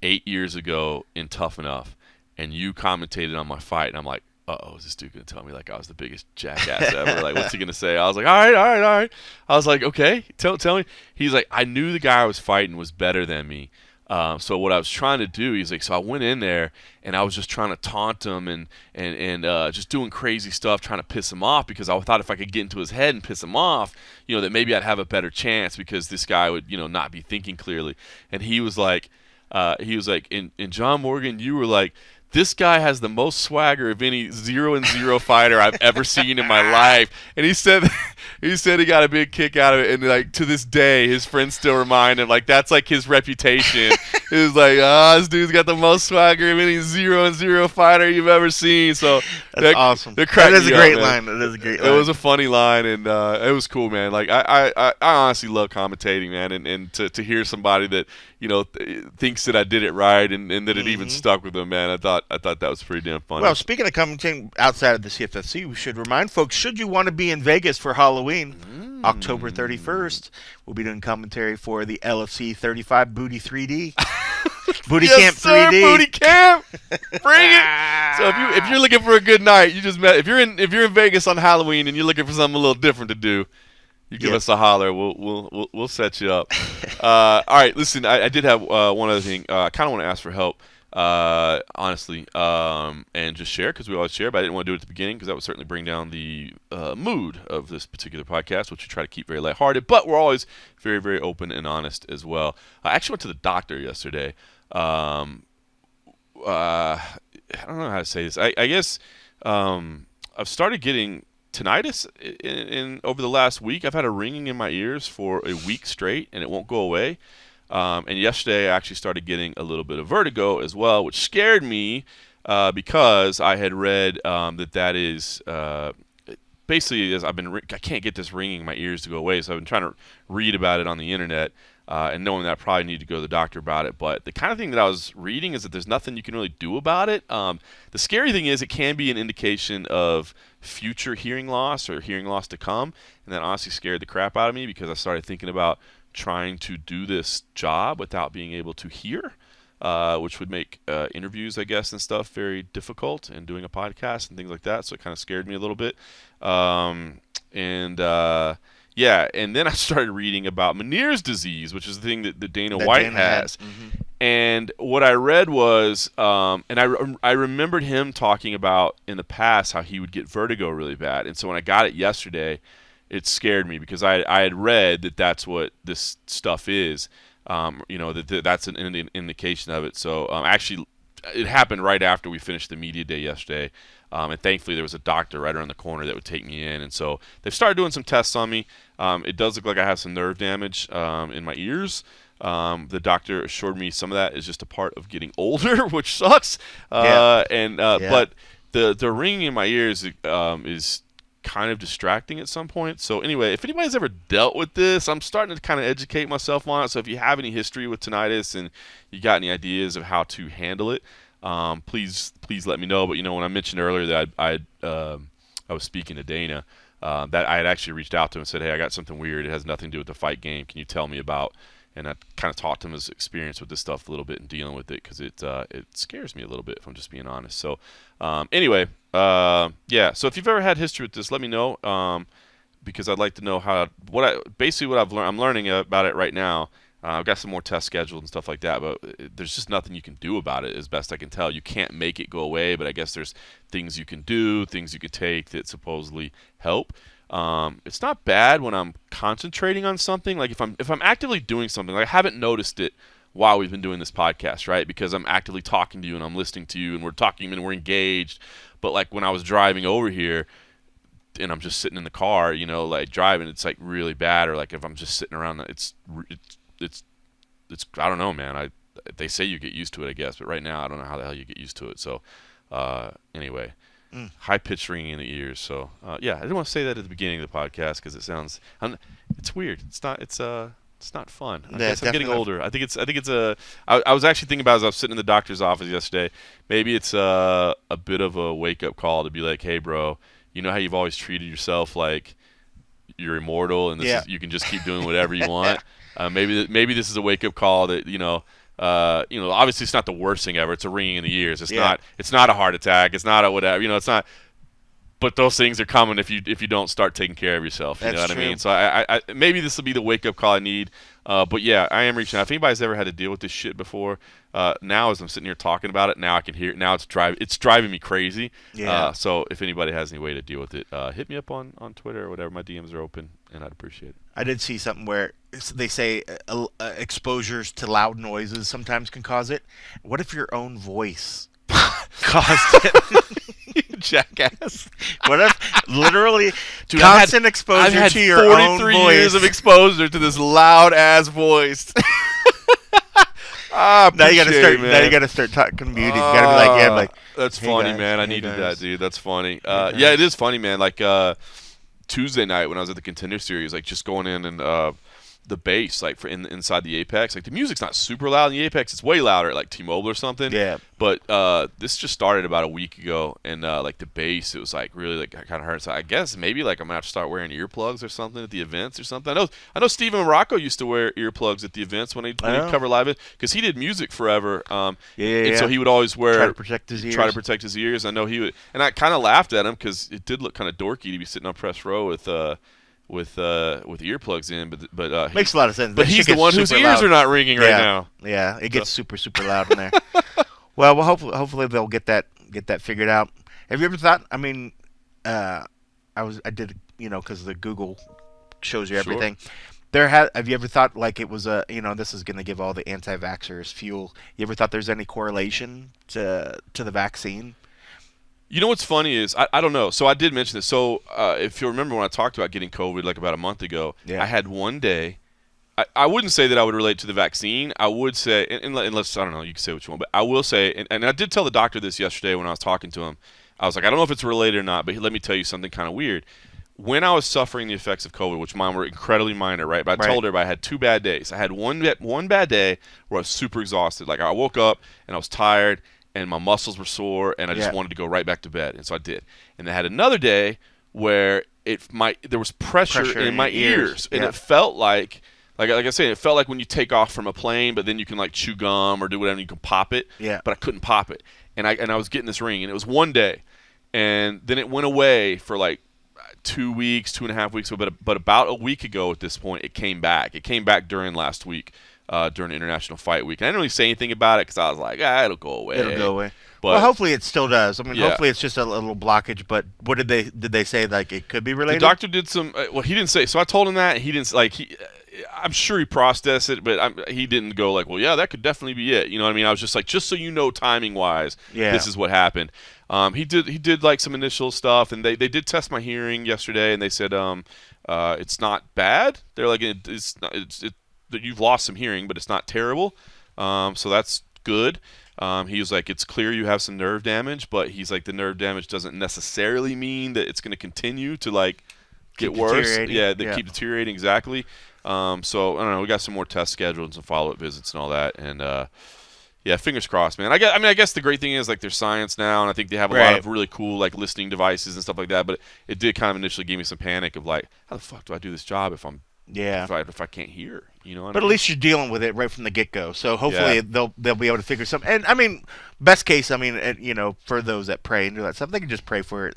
8 years ago in Tough Enough, and you commentated on my fight." And I'm like, "Uh-oh, is this dude going to tell me like I was the biggest jackass ever? Like, what's he going to say?" I was like, all right. I was like, "Okay, tell me." He's like, "I knew the guy I was fighting was better than me. So what I was trying to do," he's like, "so I went in there and I was just trying to taunt him and just doing crazy stuff, trying to piss him off, because I thought if I could get into his head and piss him off, that maybe I'd have a better chance, because this guy would, not be thinking clearly." And he was like, "In John Morgan, you were like this guy has the most swagger of any 0-0 fighter I've ever seen in my life. And he said he got a big kick out of it. And like to this day, his friends still remind him like that's like his reputation. It was like, this dude's got the most swagger of any 0-0 fighter you've ever seen. So that's awesome. That is a great line. That is a great line. It was a funny line, and it was cool, man. Like I honestly love commentating, man, and to hear somebody that thinks that I did it right and that it even stuck with them, man. I thought that was pretty damn funny. Well, speaking of commentating outside of the CFFC, we should remind folks, should you want to be in Vegas for Halloween, October 31st, we'll be doing commentary for the LFC 35 Booty 3D. Booty yes, Camp sir, 3D. Booty Camp. Bring it. So if you're looking for a good night, if you're in Vegas on Halloween and you're looking for something a little different to do, you give us a holler. We'll set you up. All right, listen. I did have one other thing. I kind of want to ask for help, honestly, and just share because we always share. But I didn't want to do it at the beginning because that would certainly bring down the mood of this particular podcast, which we try to keep very lighthearted. But we're always very, very open and honest as well. I actually went to the doctor yesterday. I don't know how to say this. I guess I've started getting tinnitus in over the last week. I've had a ringing in my ears for a week straight, and it won't go away. And yesterday I actually started getting a little bit of vertigo as well, which scared me because I had read that is basically as I can't get this ringing in my ears to go away, so I've been trying to read about it on the internet. And knowing that I probably need to go to the doctor about it. But the kind of thing that I was reading is that there's nothing you can really do about it. The scary thing is it can be an indication of future hearing loss or hearing loss to come. And that honestly scared the crap out of me because I started thinking about trying to do this job without being able to hear, which would make interviews, I guess, and stuff very difficult, and doing a podcast and things like that. So it kind of scared me a little bit. Yeah, and then I started reading about Meniere's disease, which is the thing that Dana White has. And what I read was, and I remembered him talking about in the past how he would get vertigo really bad. And so when I got it yesterday, it scared me because I had read that that's what this stuff is, that's an indication of it. So actually, it happened right after we finished the media day yesterday. And thankfully, there was a doctor right around the corner that would take me in. And so they've started doing some tests on me. It does look like I have some nerve damage in my ears. The doctor assured me some of that is just a part of getting older, which sucks. But the ringing in my ears is kind of distracting at some point. So anyway, if anybody's ever dealt with this, I'm starting to kind of educate myself on it. So if you have any history with tinnitus and you got any ideas of how to handle it, please let me know. But when I mentioned earlier that I was speaking to Dana, that I had actually reached out to him and said, hey, I got something weird. It has nothing to do with the fight game. Can you tell me about? And I kind of talked to him his experience with this stuff a little bit and dealing with it because it scares me a little bit, if I'm just being honest. So anyway, So if you've ever had history with this, let me know because I'd like to know what I've learned. I'm learning about it right now. I've got some more tests scheduled and stuff like that, but there's just nothing you can do about it as best I can tell. You can't make it go away, but I guess there's things you can do, things you could take that supposedly help. It's not bad when I'm concentrating on something. Like if I'm actively doing something, like I haven't noticed it while we've been doing this podcast, right? Because I'm actively talking to you and I'm listening to you and we're talking and we're engaged. But like when I was driving over here and I'm just sitting in the car, like driving, it's like really bad. Or like if I'm just sitting around, it's I don't know, man. They say you get used to it, I guess, but right now I don't know how the hell you get used to it. So anyway, high pitched ringing in the ears. So I didn't want to say that at the beginning of the podcast because it's weird. It's not fun. I guess I'm getting older. I think I was actually thinking about as I was sitting in the doctor's office yesterday. Maybe it's a bit of a wake up call to be like, hey, bro, you know how you've always treated yourself like you're immortal and you can just keep doing whatever you want. Maybe this is a wake up call that obviously it's not the worst thing ever. It's a ringing in the ears. It's not a heart attack. It's not a whatever. It's not. But those things are coming if you don't start taking care of yourself. You know what I mean? So I maybe this will be the wake up call I need. But yeah, I am reaching out. If anybody's ever had to deal with this shit before, now as I'm sitting here talking about it, now I can hear it. Now it's driving me crazy. Yeah. So if anybody has any way to deal with it, hit me up on Twitter or whatever. My DMs are open, and I'd appreciate it. I did see something where they say exposures to loud noises sometimes can cause it. What if your own voice caused it. You jackass. What if literally Dude, constant exposure I've had to your own 43 voice? years of exposure to this loud ass voice. Now you gotta start. Man. Now you gotta start talking beauty. You gotta be like, yeah, like. That's hey funny, guys, man. I hey needed guys. that, dude. That's funny. Hey Yeah, guys. it is funny, man. Like Tuesday night when I was at the Contender Series, like just going in and the bass, like for inside the Apex, like the music's not super loud in the Apex. It's way louder at like T-Mobile or something. Yeah. But this just started about a week ago, and like the bass, it was like really like kind of hurt. So I guess maybe like I'm gonna have to start wearing earplugs or something at the events or something. I know Steven Morocco used to wear earplugs at the events when he'd cover live because he did music forever. And so he would always wear Try to protect his ears. I know he would, and I kind of laughed at him because it did look kind of dorky to be sitting on press row with earplugs in, but Makes a lot of sense. But That he's shit the one gets whose super ears loud. are not ringing right now. Yeah, it gets super loud in there. Well, hopefully they'll get that figured out. Have you ever thought? I mean, I did, because the Google shows you Sure. everything. Have you ever thought like it was this is going to give all the anti-vaxxers fuel? You ever thought there's any correlation to the vaccine? You know what's funny is I don't know. So I did mention this. So if you remember when I talked about getting COVID like about a month ago, Yeah. I had one day. I wouldn't say that I would relate to the vaccine. I would say, unless I don't know, you can say what you want, but I will say, and I did tell the doctor this yesterday when I was talking to him. I was like, I don't know if it's related or not, but let me tell you something kind of weird. When I was suffering the effects of COVID, which mine were incredibly minor, right? But I told everybody I had 2 bad days. I had one bad day where I was super exhausted. Like I woke up and I was tired and my muscles were sore and I just wanted to go right back to bed, and so I did. And I had another day where there was pressure in my ears, and it felt like I said, it felt like when you take off from a plane, but then you can like chew gum or do whatever, and you can pop it. Yeah. But I couldn't pop it, and I was getting this ring, and it was one day, and then it went away for like 2 weeks, 2.5 weeks. But about a week ago at this point, it came back. It came back during last week, during International Fight Week. And I didn't really say anything about it because I was like, it'll go away. It'll go away. But, well, hopefully it still does. I mean, Yeah. hopefully it's just a little blockage. But what did they say? Like it could be related? The doctor did some. Well, he didn't say. So I told him that he didn't like he. I'm sure he processed it, but he didn't go like, well, yeah, that could definitely be it. You know what I mean? I was just like, just so you know, timing wise, this is what happened. He did like some initial stuff, and they did test my hearing yesterday, and they said it's not bad. They're like, you've lost some hearing, but it's not terrible. So that's good. He was like, it's clear you have some nerve damage, but he's like, the nerve damage doesn't necessarily mean that it's going to continue to like get worse. Yeah, keep deteriorating, exactly. So I don't know. We got some more tests scheduled and some follow-up visits and all that, and yeah, fingers crossed, man. I guess the great thing is like there's science now, and I think they have a lot of really cool like listening devices and stuff like that. But it did kind of initially give me some panic of like, how the fuck do I do this job if I can't hear? You know. But at least you're dealing with it right from the get-go. So hopefully they'll be able to figure something. And I mean, best case, for those that pray and do that stuff, they can just pray for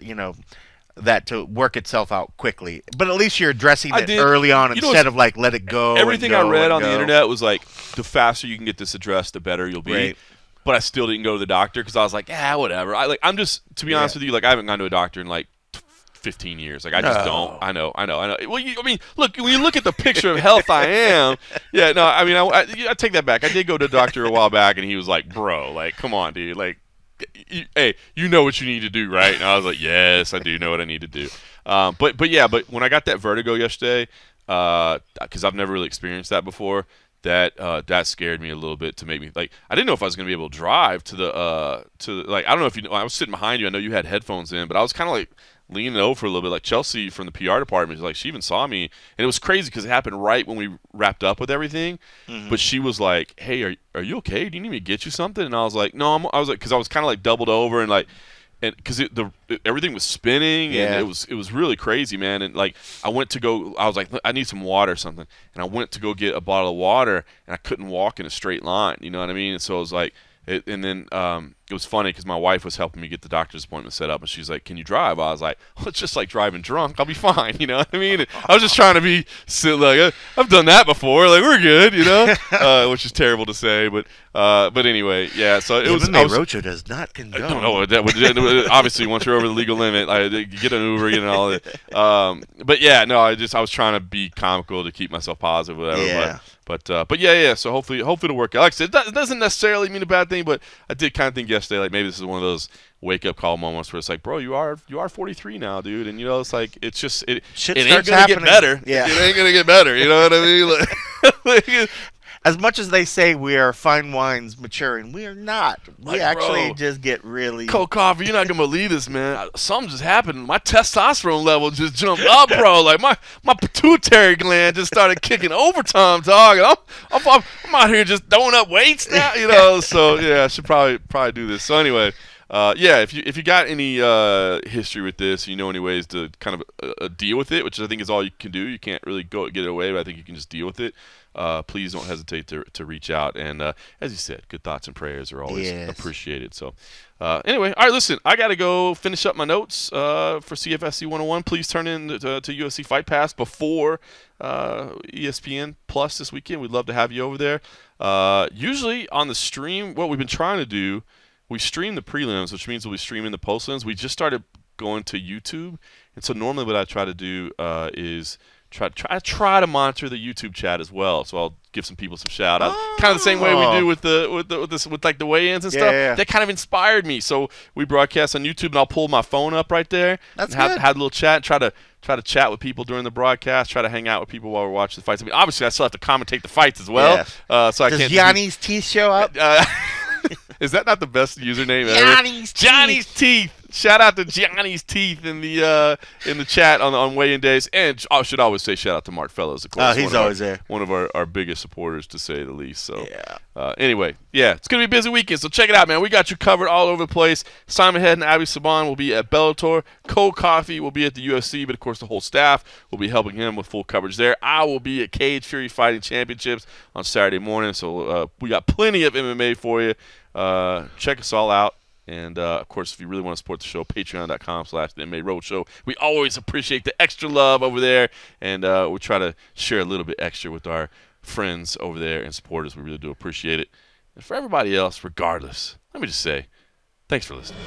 that to work itself out quickly. But at least you're addressing it early on instead of like let it go. Everything I read on the internet was like, the faster you can get this addressed, the better you'll be. Right. But I still didn't go to the doctor because I was like, whatever. I'm just, to be honest with you, like I haven't gone to a doctor in like 15 years. Like I just don't. I know. Well, look, when you look at the picture of health I am, I take that back. I did go to a doctor a while back, and he was like, bro, like, come on, dude, like, hey, you know what you need to do, right? And I was like, yes, I do know what I need to do. But when I got that vertigo yesterday, because I've never really experienced that before, that scared me a little bit to make me like, I didn't know if I was going to be able to drive to the like, I don't know if you know, I was sitting behind you. I know you had headphones in, but I was kind of like leaning over for a little bit. Like Chelsea from the PR department, like she even saw me, and it was crazy because it happened right when we wrapped up with everything. Mm-hmm. But she was like, "Hey, are you okay? Do you need me to get you something?" And I was like, "No, I was like," because I was kind of like doubled over and like, and because everything was spinning and it was really crazy, man. And like I went to go, I was like, I need some water or something, and I went to go get a bottle of water, and I couldn't walk in a straight line. You know what I mean? And so I was like. And then it was funny because my wife was helping me get the doctor's appointment set up, and she's like, "Can you drive?" I was like, "Well, it's just like driving drunk. I'll be fine." You know what I mean? And I was just trying to be like, I've done that before. Like we're good, you know, which is terrible to say, but anyway, yeah. So it was. Rocho does not condone. I don't know that would obviously once you're over the legal limit, you get an Uber, you know, all that. But yeah, no, I was trying to be comical to keep myself positive, whatever. Yeah. But yeah. So hopefully it'll work out. Like I said, it doesn't necessarily mean a bad thing, but I did kind of think yesterday, like maybe this is one of those wake up call moments where it's like, bro, you are 43 now, dude, and it's like it ain't gonna get better. Yeah. It ain't gonna get better. You know what I mean? Like, as much as they say we are fine wines maturing, we are not. We actually bro, just get really cold coffee. You're not gonna believe this, man. Something just happened. My testosterone level just jumped up, bro. Like my pituitary gland just started kicking overtime, dog. And I'm out here just throwing up weights now, So yeah, I should probably do this. So anyway. If you got any history with this, any ways to kind of deal with it, which I think is all you can do. You can't really go get it away, but I think you can just deal with it. Please don't hesitate to reach out. And as you said, good thoughts and prayers are always appreciated. So anyway, all right, listen, I got to go finish up my notes for CFFC 101. Please turn in to UFC Fight Pass before ESPN Plus this weekend. We'd love to have you over there. Usually on the stream, what we've been trying to do, we stream the prelims, which means we'll be streaming the postlims. We just started going to YouTube, and so normally what I try to do is try to monitor the YouTube chat as well. So I'll give some people some shout outs, kind of the same way we do with like the weigh-ins and stuff. Yeah. That kind of inspired me. So we broadcast on YouTube, and I'll pull my phone up right there. That's and good. have a little chat. Try to chat with people during the broadcast. Try to hang out with people while we're watching the fights. I mean, obviously I still have to commentate the fights as well. Yeah. So I Does can't. Yanni's teeth show up? Is that not the best username ever? Johnny's Teeth. Shout out to Johnny's Teeth in the chat on weigh-in days, and I should always say shout out to Mark Fellows, of course. He's always there. One of our biggest supporters, to say the least. So yeah. Anyway, it's gonna be a busy weekend, so check it out, man. We got you covered all over the place. Simon Head and Abby Saban will be at Bellator. Cold Coffee will be at the UFC, but of course the whole staff will be helping him with full coverage there. I will be at Cage Fury Fighting Championships on Saturday morning, so we got plenty of MMA for you. Check us all out. And, of course, if you really want to support the show, patreon.com/The MMA Roadshow. We always appreciate the extra love over there, and we try to share a little bit extra with our friends over there and supporters. We really do appreciate it. And for everybody else, regardless, let me just say, thanks for listening.